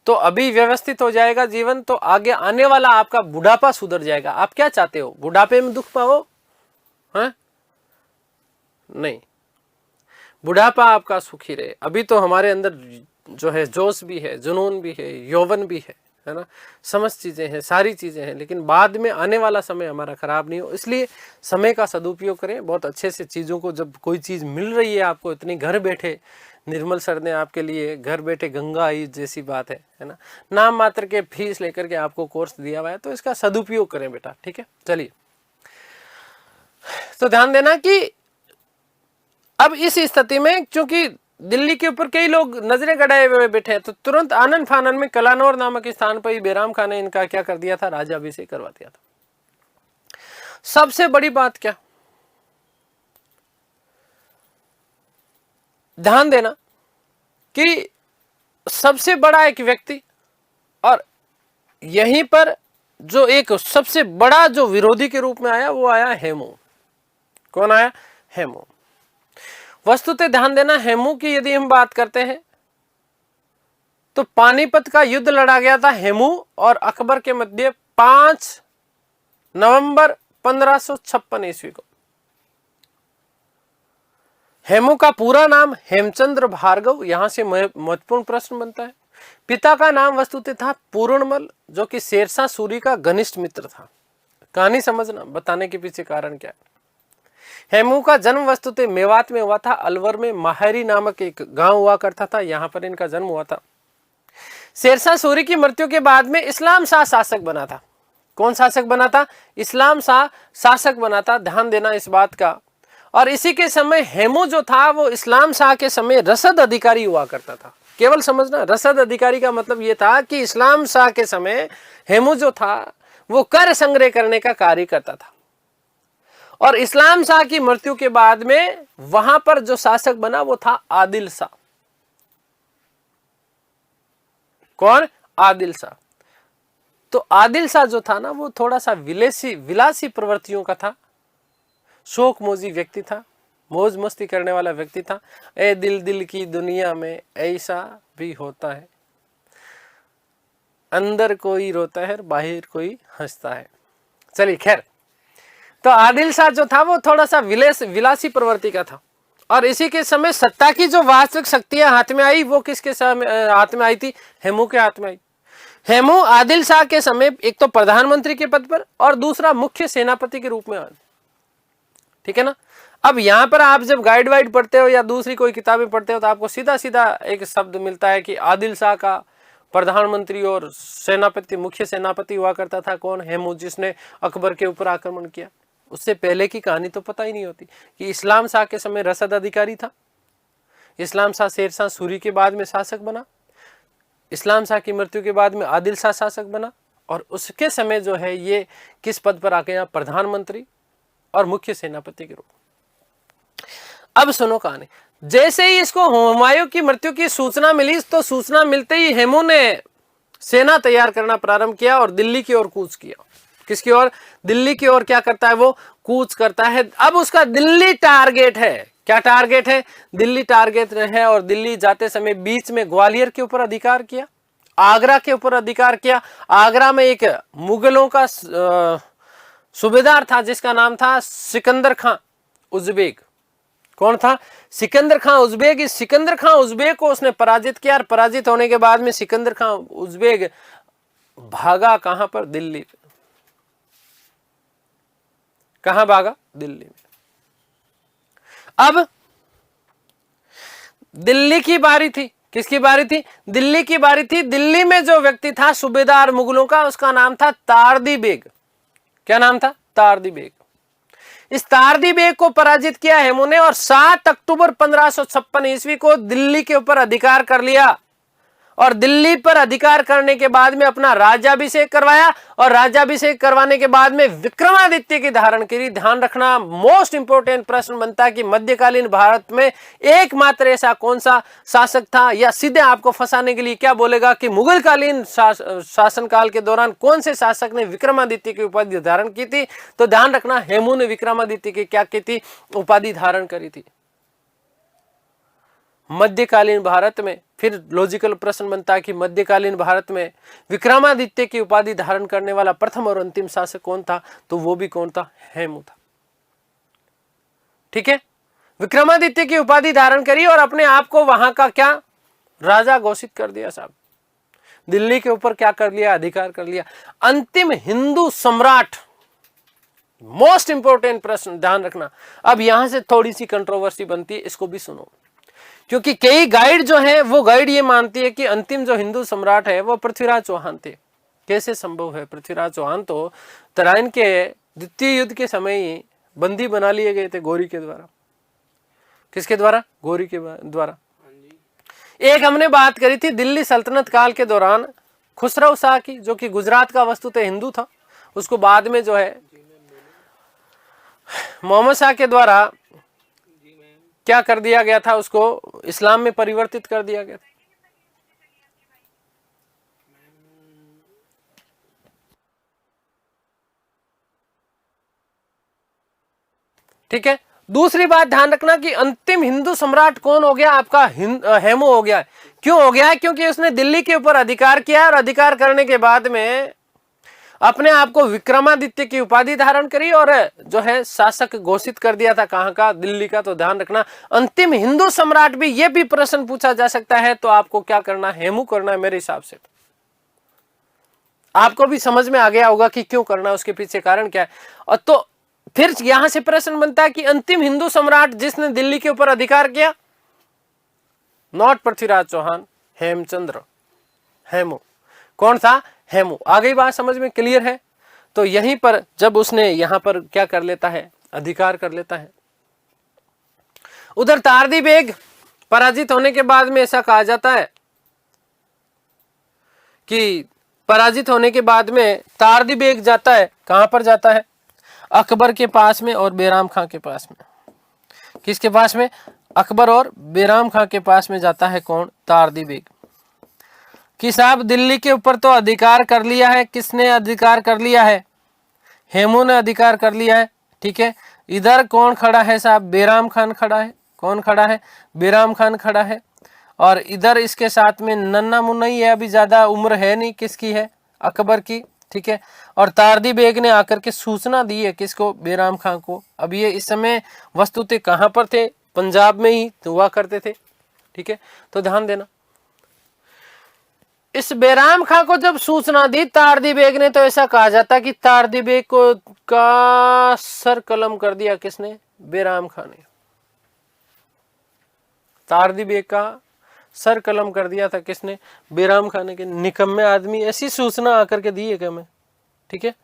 S1: तो अभी व्यवस्थित हो जाएगा जीवन। तो आगे आने वाला आपका बुढ़ापा सुधर जाएगा। आप क्या चाहते हो, बुढ़ापे में दुख पाओ? हाँ नहीं, बुढ़ापा आपका सुखी रहे। अभी तो हमारे अंदर जो है जोश भी है, जुनून भी है, यौवन भी है ना, समस्त चीजें हैं, सारी चीजें हैं, लेकिन बाद में आने वाला समय हमारा खराब नहीं हो। इसलिए समय का सदुपयोग करें बहुत अच्छे से चीजों को। जब कोई चीज मिल रही है आपको इतनी घर बैठे, निर्मल सर ने आपके लिए घर बैठे गंगा आई जैसी बात है ना, नाम मात्र के फीस लेकर के आपको कोर्स दिया हुआ है, तो इसका सदुपयोग करें बेटा, ठीक है। चलिए, तो ध्यान देना कि अब इस स्थिति में चूंकि दिल्ली के ऊपर कई लोग नजरें गड़ाए हुए बैठे हैं, तो तुरंत आनन फानन में कलानौर नामक स्थान पर ही बैराम खान ने इनका क्या कर दिया था, राज्याभिषेक करवा दिया था। सबसे बड़ी बात क्या, ध्यान देना कि सबसे बड़ा एक व्यक्ति, और यहीं पर जो एक सबसे बड़ा जो विरोधी के रूप में आया वो आया हेमू। कौन आया? हेमू। वस्तुतः ध्यान देना, हेमू की यदि हम बात करते हैं तो पानीपत का युद्ध लड़ा गया था हेमू और अकबर के मध्य 5 नवंबर 1556 ईस्वी को। हेमू का पूरा नाम हेमचंद्र भार्गव। यहां से महत्वपूर्ण प्रश्न बनता है। पिता का नाम वस्तुतः था पूर्णमल, जो कि शेरशाह सूरी का घनिष्ठ मित्र था। कहानी समझना, बताने के पीछे कारण क्या है। हेमू का जन्म वस्तुतः मेवात में हुआ था। अलवर में माहरी नामक एक गांव हुआ करता था, यहां पर इनका जन्म हुआ था। शेरशाह सूरी की मृत्यु के बाद में इस्लाम शाह शासक बना था। कौन शासक बना था? इस्लाम शाह शासक बना था। ध्यान देना इस बात का। और इसी के समय हेमू जो था वो इस्लाम शाह के समय रसद अधिकारी हुआ करता था। केवल समझना, रसद अधिकारी का मतलब यह था कि इस्लाम शाह के समय हेमू जो था वो कर संग्रह करने का कार्य करता था। और इस्लाम शाह की मृत्यु के बाद में वहां पर जो शासक बना वो था आदिल शाह। कौन? आदिल शाह। तो आदिल शाह जो था ना वो थोड़ा सा विलासी प्रवृत्तियों का था, शौक मोजी व्यक्ति था, मौज मस्ती करने वाला व्यक्ति था। ए दिल दिल की दुनिया में ऐसा भी होता है, अंदर कोई रोता है बाहर कोई हंसता है। चलिए खैर, तो आदिल शाह जो था वो थोड़ा सा विलासी प्रवृत्ति का था। और इसी के समय सत्ता की जो वास्तविक शक्तियां हाथ में आई वो किसके हाथ में आई थी? हेमू के हाथ में आई। हेमू आदिल शाह के समय एक तो प्रधानमंत्री के पद पर और दूसरा मुख्य सेनापति के रूप में आया, ठीक है ना। अब यहां पर आप जब गाइड वाइड पढ़ते हो या दूसरी कोई किताबें पढ़ते हो तो आपको सीधा सीधा एक शब्द मिलता है कि आदिल शाह का प्रधानमंत्री और सेनापति, मुख्य सेनापति हुआ करता था कौन? हेमू, जिसने अकबर के ऊपर आक्रमण किया। उससे पहले की कहानी तो पता ही नहीं होती कि इस्लाम शाह के समय रसद अधिकारी था, इस्लाम शाह शेरशाह सूरी के बाद में शासक बना, इस्लाम शाह की मृत्यु के बाद में आदिल शाह शासक बना, और उसके समय जो है ये किस पद पर आ गया, प्रधानमंत्री और मुख्य सेनापति के रूप में। अब सुनो कहानी। जैसे ही इसको हुमायूं की मृत्यु की सूचना मिली तो सूचना मिलते ही हेमू ने सेना तैयार करना प्रारंभ किया और दिल्ली की ओर कूच किया। किसकी ओर? दिल्ली की ओर क्या करता है वो? कूच करता है। अब उसका दिल्ली टारगेट है। क्या टारगेट है? दिल्ली टारगेट है। और दिल्ली जाते समय बीच में ग्वालियर के ऊपर अधिकार किया, आगरा के ऊपर अधिकार किया। आगरा में एक मुगलों का सूबेदार था जिसका नाम था सिकंदर खां उज़्बेक। कौन था? सिकंदर खां उज़्बेक। इस सिकंदर खां उज़्बेक को उसने पराजित किया और पराजित होने के बाद में सिकंदर खां उज़्बेक भागा कहां पर? दिल्ली। कहां भागा? दिल्ली में। अब दिल्ली की बारी थी। किसकी बारी थी? दिल्ली की बारी थी। दिल्ली में जो व्यक्ति था सूबेदार मुगलों का, उसका नाम था तारदी बेग। क्या नाम था? तारदी बेग। इस तारदी बेग को पराजित किया हेमू ने और 7 अक्टूबर 1556 ईस्वी को दिल्ली के ऊपर अधिकार कर लिया। और दिल्ली पर अधिकार करने के बाद में अपना राज्याभिषेक करवाया और राज्याभिषेक करवाने के बाद में विक्रमादित्य की धारण करी। ध्यान रखना, मोस्ट इंपोर्टेंट प्रश्न बनता है कि मध्यकालीन भारत में एकमात्र ऐसा कौन सा शासक था, या सीधे आपको फंसाने के लिए क्या बोलेगा कि मुगलकालीन शासनकाल के दौरान कौन से शासक ने विक्रमादित्य की उपाधि धारण की थी? तो ध्यान रखना, हेमू ने विक्रमादित्य की क्या की थी? उपाधि धारण करी थी। मध्यकालीन भारत में फिर लॉजिकल प्रश्न बनता है कि मध्यकालीन भारत में विक्रमादित्य की उपाधि धारण करने वाला प्रथम और अंतिम शासक कौन था? तो वो भी कौन था? हेमू था। ठीक है, विक्रमादित्य की उपाधि धारण करी और अपने आप को वहां का क्या? राजा घोषित कर दिया साहब। दिल्ली के ऊपर क्या कर लिया? अधिकार कर लिया। अंतिम हिंदू सम्राट, मोस्ट इंपोर्टेंट प्रश्न, ध्यान रखना। अब यहां से थोड़ी सी कंट्रोवर्सी बनती है, इसको भी सुनो, क्योंकि कई गाइड जो है वो गाइड ये मानती है कि अंतिम जो हिंदू सम्राट है वो पृथ्वीराज चौहान थे। कैसे संभव है? पृथ्वीराज चौहान तो तराइन के द्वितीय युद्ध के समय ही बंदी बना लिए गए थे गौरी के द्वारा। किसके द्वारा? गौरी के द्वारा। एक हमने बात करी थी दिल्ली सल्तनत काल के दौरान खुसरो शाह की, जो कि गुजरात का वस्तुतः हिंदू था। उसको बाद में जो है मोहम्मद शाह के द्वारा क्या कर दिया गया था? उसको इस्लाम में परिवर्तित कर दिया गया था। ठीक है, दूसरी बात ध्यान रखना कि अंतिम हिंदू सम्राट कौन हो गया? आपका हेमू हो गया। क्यों हो गया? क्योंकि उसने दिल्ली के ऊपर अधिकार किया और अधिकार करने के बाद में अपने आप को विक्रमादित्य की उपाधि धारण करी और जो है शासक घोषित कर दिया था। कहां का? दिल्ली का। तो ध्यान रखना, अंतिम हिंदू सम्राट भी, ये भी प्रश्न पूछा जा सकता है, तो आपको क्या करना? हेमू करना है मेरे हिसाब से। आपको भी समझ में आ गया होगा कि क्यों करना, उसके पीछे कारण क्या है। और तो फिर यहां से प्रश्न बनता है कि अंतिम हिंदू सम्राट जिसने दिल्ली के ऊपर अधिकार किया, नॉट पृथ्वीराज चौहान, हेमचंद्र, हेमू। कौन था? हेमू। आ गई बात समझ में? क्लियर है? तो यहीं पर जब उसने यहां पर क्या कर लेता है? अधिकार कर लेता है। उधर तारदी बेग पराजित होने के बाद में ऐसा कहा जाता है कि पराजित होने के बाद में तारदी बेग जाता है, कहां पर जाता है? अकबर के पास में और बैराम खां के पास में। किसके पास में? अकबर और बैराम खां के पास में जाता है। कौन? तारदी बेग। कि साहब दिल्ली के ऊपर तो अधिकार कर लिया है। किसने अधिकार कर लिया है? हेमू ने अधिकार कर लिया है। ठीक है, इधर कौन खड़ा है साहब? बैराम खान खड़ा है। कौन खड़ा है? बैराम खान खड़ा है। और इधर इसके साथ में नन्ना मुन्ना ही है, अभी ज्यादा उम्र है नहीं। किसकी है? अकबर की। ठीक है, और तारदी बेग ने आकर के सूचना दी है किसको? बैराम खान को। अब ये इस समय वस्तुतः कहां पर थे? पंजाब में ही हुआ करते थे। ठीक है, तो ध्यान देना, इस बैराम खां को जब सूचना दी तारदी बेग ने, तो ऐसा कहा जाता कि तारदी बेग को का सर कलम कर दिया। किसने? बैराम खां ने। तारदी बेग का सर कलम कर दिया था। किसने? बैराम खान ने। के निकम्मे आदमी, ऐसी सूचना आकर के दी है क्या मैं? ठीक है,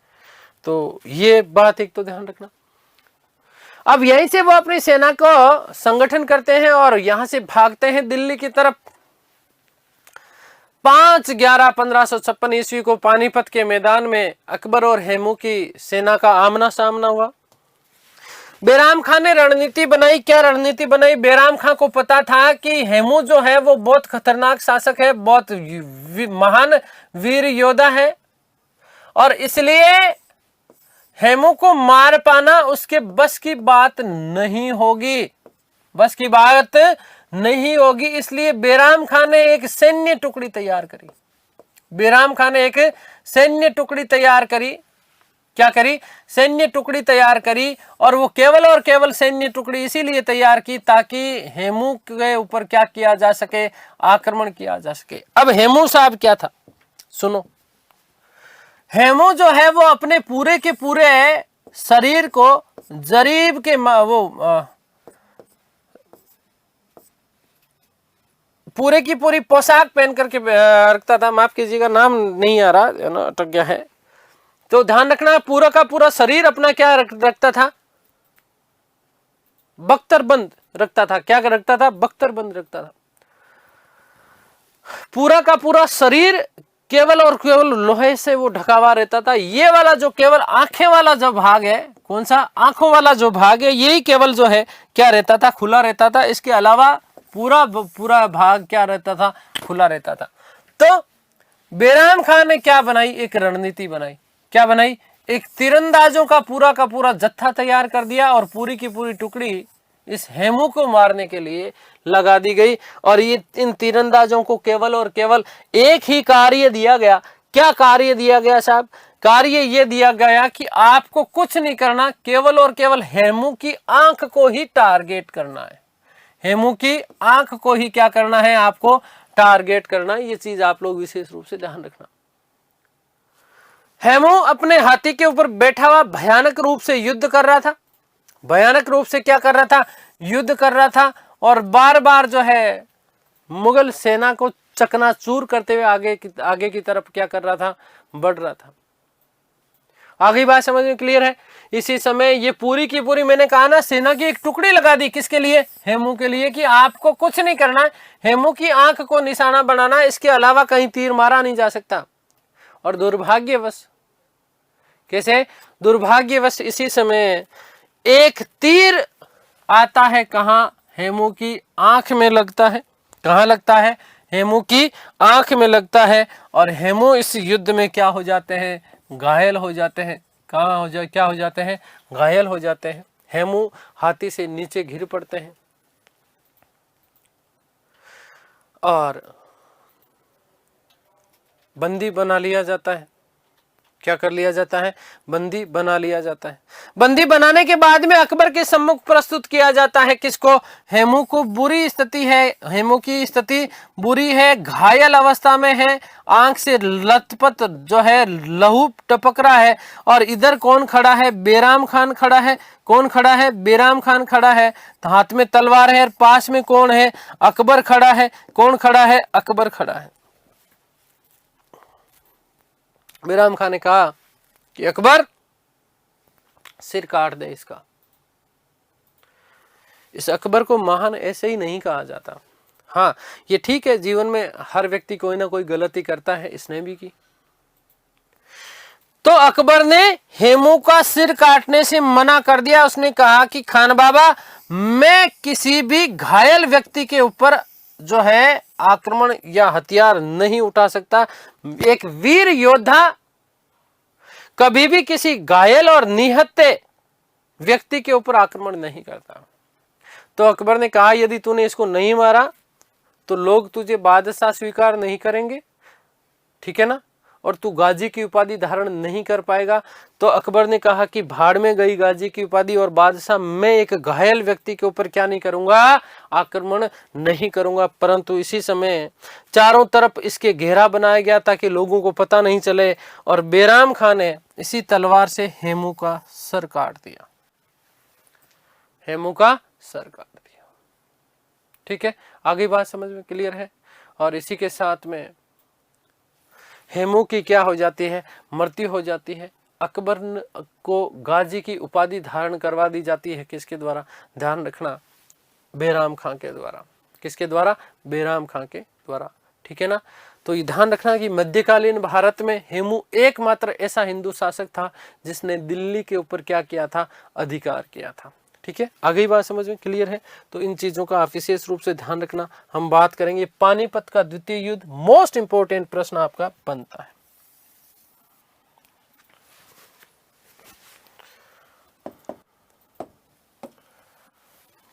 S1: तो ये बात एक तो ध्यान रखना। अब यहीं से वो अपनी सेना को संगठन करते हैं और यहां से भागते हैं दिल्ली की तरफ। 5/11/1556 ईस्वी को पानीपत के मैदान में अकबर और हेमू की सेना का आमना सामना हुआ। बैराम खान ने रणनीति बनाई। क्या रणनीति बनाई? बैराम खान को पता था कि हेमू जो है वो बहुत खतरनाक शासक है, बहुत महान वीर योद्धा है, और इसलिए हेमू को मार पाना उसके बस की बात नहीं होगी, बस की बात नहीं होगी। इसलिए बैराम खान ने एक सैन्य टुकड़ी तैयार करी। बैराम खान ने एक सैन्य टुकड़ी तैयार करी। क्या करी? सैन्य टुकड़ी तैयार करी। और वो केवल और केवल सैन्य टुकड़ी इसीलिए तैयार की ताकि हेमू के ऊपर क्या किया जा सके? आक्रमण किया जा सके। अब हेमू साहब क्या था, सुनो। हेमू जो है वो अपने पूरे के पूरे शरीर को जरीब के पूरे की पूरी पोशाक पहन करके रखता था। माफ कीजिएगा, नाम नहीं आ रहा है ना, अटक गया है, तो ध्यान रखना। पूरा का पूरा शरीर अपना क्या रखता था? बख्तरबंद रखता था। क्या रखता था? बख्तरबंद रखता था। पूरा का पूरा शरीर केवल और केवल लोहे से वो ढका हुआ रहता था। ये वाला जो केवल आंखें वाला जो भाग है, कौन सा? आंखों वाला जो भाग है, यही केवल जो है क्या रहता था? खुला रहता था। इसके अलावा पूरा भाग क्या रहता था? खुला रहता था। तो बैराम खान ने क्या बनाई? एक रणनीति बनाई। क्या बनाई? एक तीरंदाजों का पूरा जत्था तैयार कर दिया और पूरी की पूरी टुकड़ी इस हेमू को मारने के लिए लगा दी गई। और ये इन तीरंदाजों को केवल और केवल एक ही कार्य दिया गया। क्या कार्य दिया गया साहब? कार्य ये दिया गया कि आपको कुछ नहीं करना, केवल और केवल हेमू की आंख को ही टारगेट करना है। हेमू की आंख को ही क्या करना है? आपको टारगेट करना है। ये चीज आप लोग विशेष रूप से ध्यान रखना। हेमू अपने हाथी के ऊपर बैठा हुआ भयानक रूप से युद्ध कर रहा था। भयानक रूप से क्या कर रहा था? युद्ध कर रहा था। और बार बार जो है मुगल सेना को चकनाचूर करते हुए आगे की तरफ क्या कर रहा था? बढ़ रहा था। आगे बात समझ में क्लियर है? इसी समय ये पूरी की पूरी, मैंने कहा ना, सेना की एक टुकड़ी लगा दी। किसके लिए? हेमू के लिए, कि आपको कुछ नहीं करना है, हेमू की आंख को निशाना बनाना है, इसके अलावा कहीं तीर मारा नहीं जा सकता। और दुर्भाग्यवश, कैसे? दुर्भाग्यवश इसी समय एक तीर आता है। कहां? हेमू की आंख में लगता है। कहां लगता है? हेमू की आंख में लगता है। और हेमू इस युद्ध में क्या हो जाते हैं? घायल हो जाते हैं। क्या हो जाते हैं? घायल हो जाते हैं। हेमू हाथी से नीचे गिर पड़ते हैं और बंदी बना लिया जाता है। क्या कर लिया जाता है? बंदी बना लिया जाता है। बंदी बनाने के बाद में अकबर के सम्मुख प्रस्तुत किया जाता है। किसको? हेमू को बुरी स्थिति है, हेमू की स्थिति बुरी है, घायल अवस्था में है, आंख से लथपथ जो है लहू टपक रहा है। और इधर कौन खड़ा है? बैराम खान खड़ा है। कौन खड़ा है? बैराम खान खड़ा है। हाथ में तलवार है। पास में कौन है? अकबर खड़ा है। कौन खड़ा है? अकबर खड़ा है। बैराम खान ने कहा कि अकबर, सिर काट दे इसका। इस अकबर को महान ऐसे ही नहीं कहा जाता। हाँ, ये ठीक है, जीवन में हर व्यक्ति कोई ना कोई गलती करता है, इसने भी की। तो अकबर ने हेमू का सिर काटने से मना कर दिया। उसने कहा कि खान बाबा, मैं किसी भी घायल व्यक्ति के ऊपर जो है आक्रमण या हथियार नहीं उठा सकता। एक वीर योद्धा कभी भी किसी घायल और निहत्थे व्यक्ति के ऊपर आक्रमण नहीं करता। तो अकबर ने कहा, यदि तूने इसको नहीं मारा तो लोग तुझे बादशाह स्वीकार नहीं करेंगे, ठीक है ना, और तू गाजी की उपाधि धारण नहीं कर पाएगा। तो अकबर ने कहा कि भाड़ में गई गाजी की उपाधि और बादशाह, मैं एक घायल व्यक्ति के ऊपर क्या नहीं करूंगा? आक्रमण नहीं करूंगा। परंतु इसी समय चारों तरफ इसके घेरा बनाया गया ताकि लोगों को पता नहीं चले। और बैराम खान ने इसी तलवार से हेमू का सर काट दिया। हेमू का सर काट दिया। ठीक है, आगे बात समझ में क्लियर है? और इसी के साथ में हेमू की क्या हो जाती है? मृत्यु हो जाती है। अकबर को गाजी की उपाधि धारण करवा दी जाती है। किसके द्वारा? ध्यान रखना, बैराम खां के द्वारा। किसके द्वारा? बैराम खां के द्वारा। ठीक है ना। तो ये ध्यान रखना कि मध्यकालीन भारत में हेमू एकमात्र ऐसा हिंदू शासक था जिसने दिल्ली के ऊपर क्या किया था, अधिकार किया था। ठीक है, आगे ही बात समझ में क्लियर है। तो इन चीजों का आप विशेष रूप से ध्यान रखना। हम बात करेंगे पानीपत का द्वितीय युद्ध, मोस्ट इंपोर्टेंट प्रश्न आपका बनता है।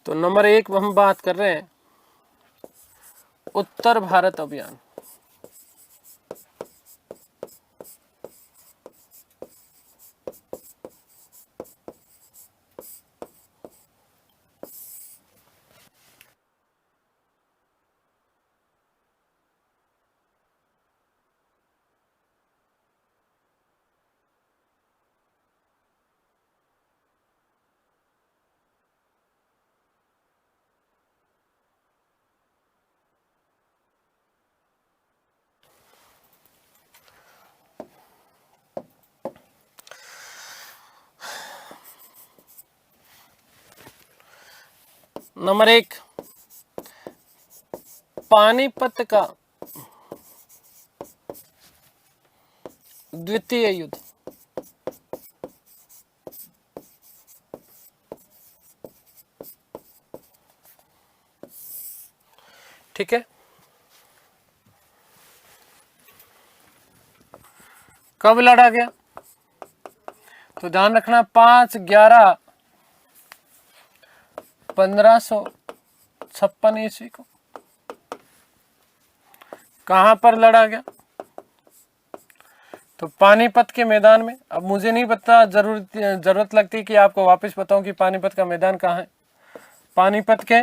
S1: तो नंबर 1 हम बात कर रहे हैं उत्तर भारत अभियान। नंबर 1 पानीपत का द्वितीय युद्ध। ठीक है, कब लड़ा गया? तो ध्यान रखना 5/11/1556 ईस्वी को। कहां पर लड़ा गया? तो पानीपत के मैदान में। अब मुझे नहीं पता, जरूरत लगती कि आपको वापस बताऊं कि पानीपत का मैदान कहाँ है। पानीपत के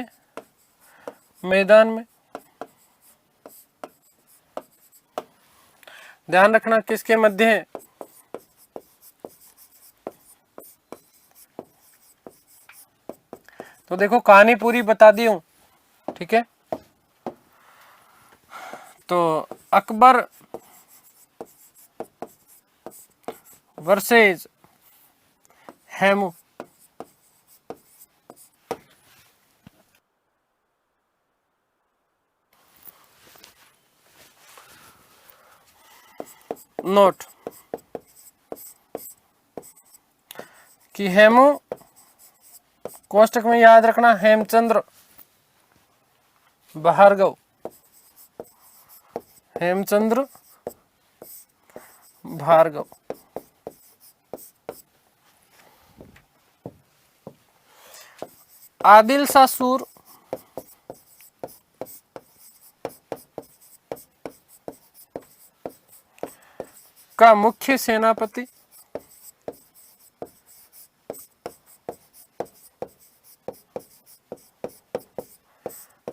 S1: मैदान में। ध्यान रखना किसके मध्य है? तो देखो कहानी पूरी बता दी हूं। ठीक है, तो अकबर वर्सेज हेमू। नोट कि हेमू कोष्टक में याद रखना हेमचंद्र भार्गव, हेमचंद्र भार्गव। आदिल शाह सूर का मुख्य सेनापति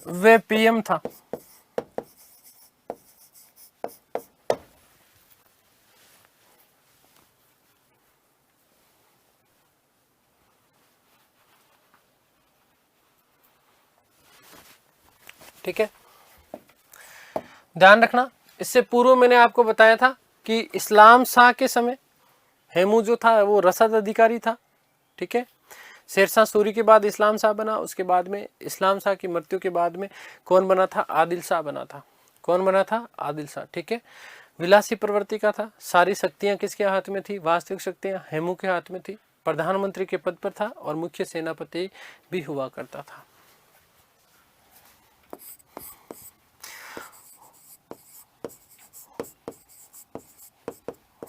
S1: वे पीएम था। ठीक है, ध्यान रखना इससे पूर्व मैंने आपको बताया था कि इस्लाम शाह के समय हेमू जो था वो रसद अधिकारी था। ठीक है, शेरशाह सूरी के बाद इस्लाम शाह बना, उसके बाद में इस्लाम शाह की मृत्यु के बाद में कौन बना था? आदिल शाह बना था। कौन बना था? आदिल शाह। ठीक है, विलासी प्रवृत्ति का था। सारी शक्तियां किसके हाथ में थी? वास्तविक शक्तियां हेमू के हाथ में थी। प्रधानमंत्री के पद पर था और मुख्य सेनापति भी हुआ करता था।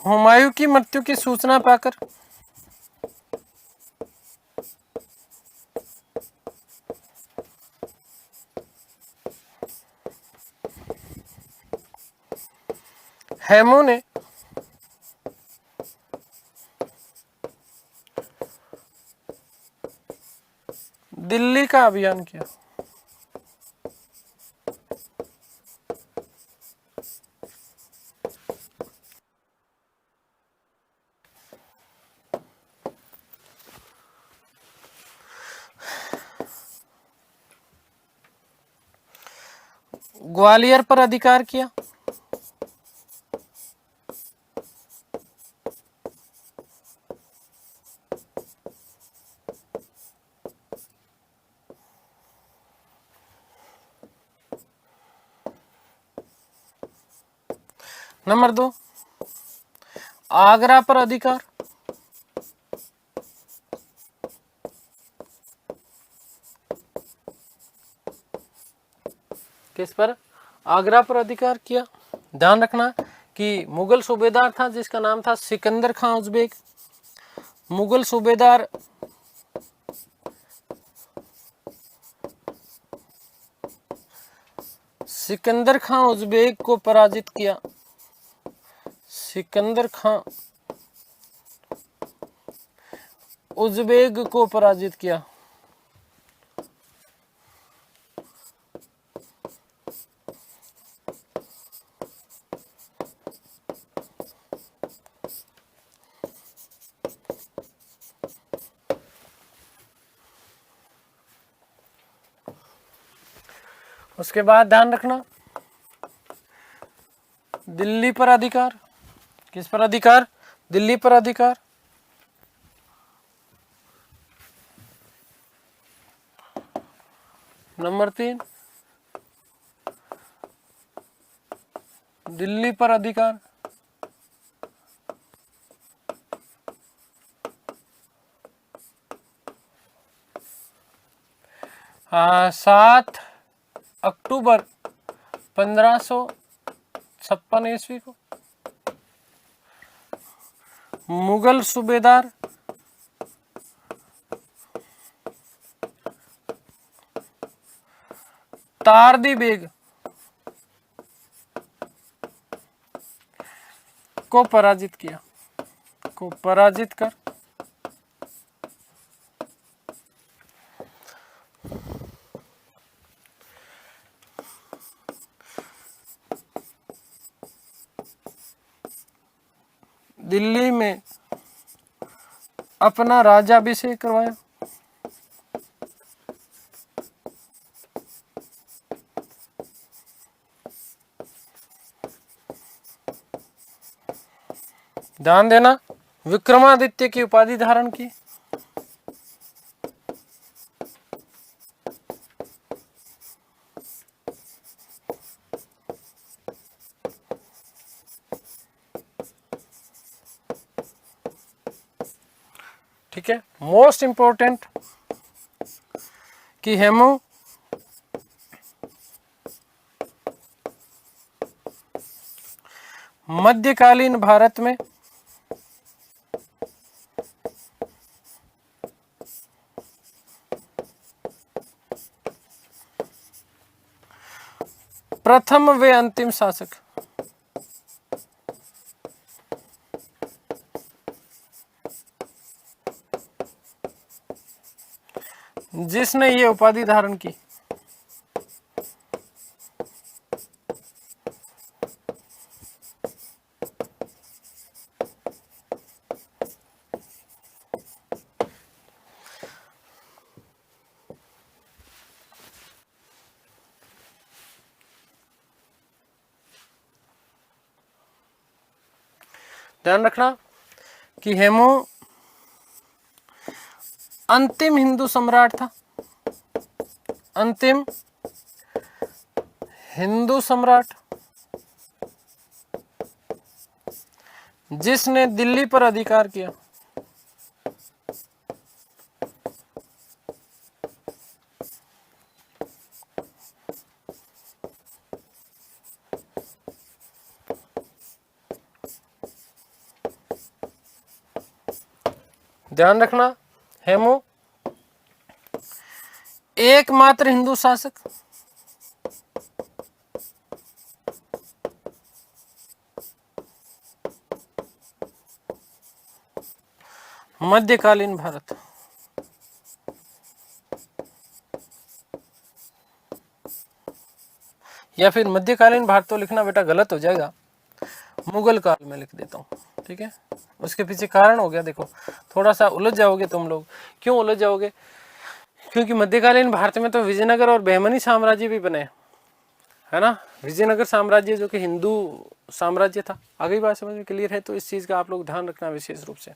S1: हुमायूं की मृत्यु की सूचना पाकर हेमू ने दिल्ली का अभियान किया। ग्वालियर पर अधिकार किया। नंबर 2, आगरा पर अधिकार। किस पर? आगरा पर अधिकार किया। ध्यान रखना कि मुगल सूबेदार था जिसका नाम था सिकंदर खां उज़्बेक। मुगल सूबेदार सिकंदर खां उज़्बेक को पराजित किया। सिकंदर खां उज़्बेक को पराजित किया। उसके बाद ध्यान रखना, दिल्ली पर अधिकार। किस पर अधिकार? दिल्ली पर अधिकार। नंबर 3, दिल्ली पर अधिकार। 7 अक्टूबर 1556 ईस्वी को मुगल सूबेदार तारदी बेग को पराजित किया। को पराजित कर दिल्ली में अपना राज्याभिषेक करवाया। ध्यान देना, विक्रमादित्य की उपाधि धारण की। ठीक है, मोस्ट इंपॉर्टेंट कि हेमू मध्यकालीन भारत में प्रथम व अंतिम शासक। जिसने ये उपाधि धारण की। ध्यान रखना कि हेमू अंतिम हिंदू सम्राट था। अंतिम हिंदू सम्राट जिसने दिल्ली पर अधिकार किया। ध्यान रखना, हेमू एकमात्र हिंदू शासक मध्यकालीन भारत। या फिर मध्यकालीन भारत तो लिखना बेटा गलत हो जाएगा, मुगल काल में लिख देता हूँ। ठीक है, उसके पीछे कारण हो गया, देखो थोड़ा सा उलझ जाओगे तुम लोग। क्यों उलझ जाओगे? क्योंकि मध्यकालीन भारत में तो विजयनगर और बहमनी साम्राज्य भी बने, है ना। विजयनगर साम्राज्य जो कि हिंदू साम्राज्य था। आगे बात समझ में क्लियर है? तो इस चीज का आप लोग ध्यान रखना विशेष रूप से।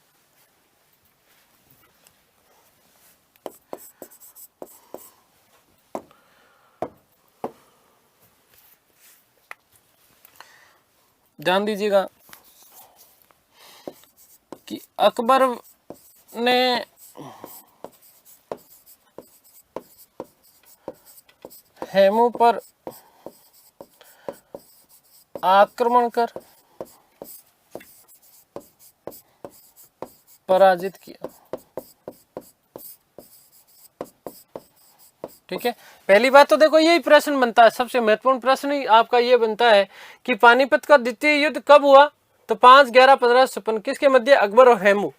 S1: ध्यान दीजिएगा कि अकबर ने हेमू पर आक्रमण कर पराजित किया। ठीक है, पहली बात तो देखो यही प्रश्न बनता है, सबसे महत्वपूर्ण प्रश्न ही आपका ये बनता है कि पानीपत का द्वितीय युद्ध कब हुआ, तो 5/11/1556 किसके मध्य, अकबर और हेमू।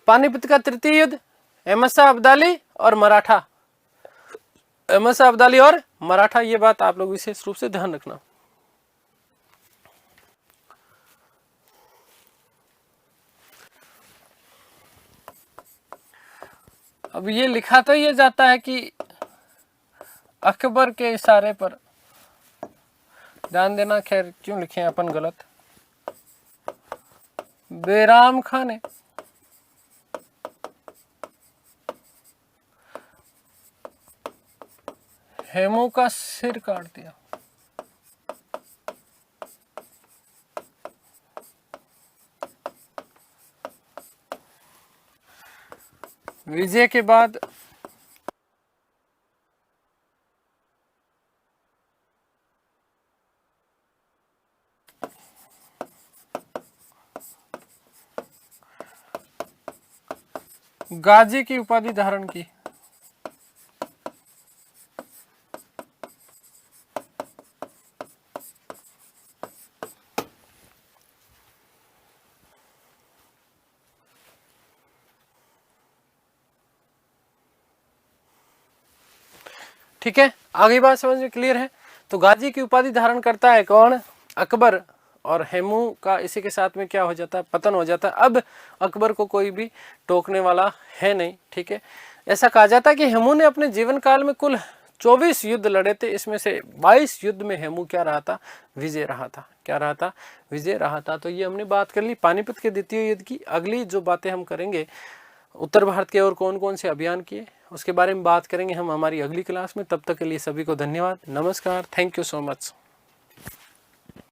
S1: पानीपत का तृतीय युद्ध अहमद शाह अब्दाली और मराठा, अहमद शाह अब्दाली और मराठा, ये बात आप लोग विशेष रूप से ध्यान रखना। अब ये लिखा तो ये जाता है कि अकबर के इशारे पर, ध्यान देना, खैर क्यों लिखे हैं अपन गलत, बैराम खान ने हेमू का सिर काट दिया। विजय के बाद गाजी की उपाधि धारण की। ठीक है, आगे बात समझ में क्लियर है। तो गाजी की उपाधि धारण करता है कौन, अकबर, और हेमू का इसी के साथ में क्या हो जाता है, पतन हो जाता है। अब अकबर को कोई भी टोकने वाला है नहीं। ठीक है, ऐसा कहा जाता है कि हेमू ने अपने जीवन काल में कुल 24 युद्ध लड़े थे, इसमें से 22 युद्ध में हेमू क्या रहा था, विजय रहा था। क्या रहा था, विजय रहा था। तो ये हमने बात कर ली पानीपत के द्वितीय युद्ध की। अगली जो बातें हम करेंगे, उत्तर भारत के और कौन कौन से अभियान किए, उसके बारे में बात करेंगे हम हमारी अगली क्लास में। तब तक के लिए सभी को धन्यवाद, नमस्कार, थैंक यू सो मच।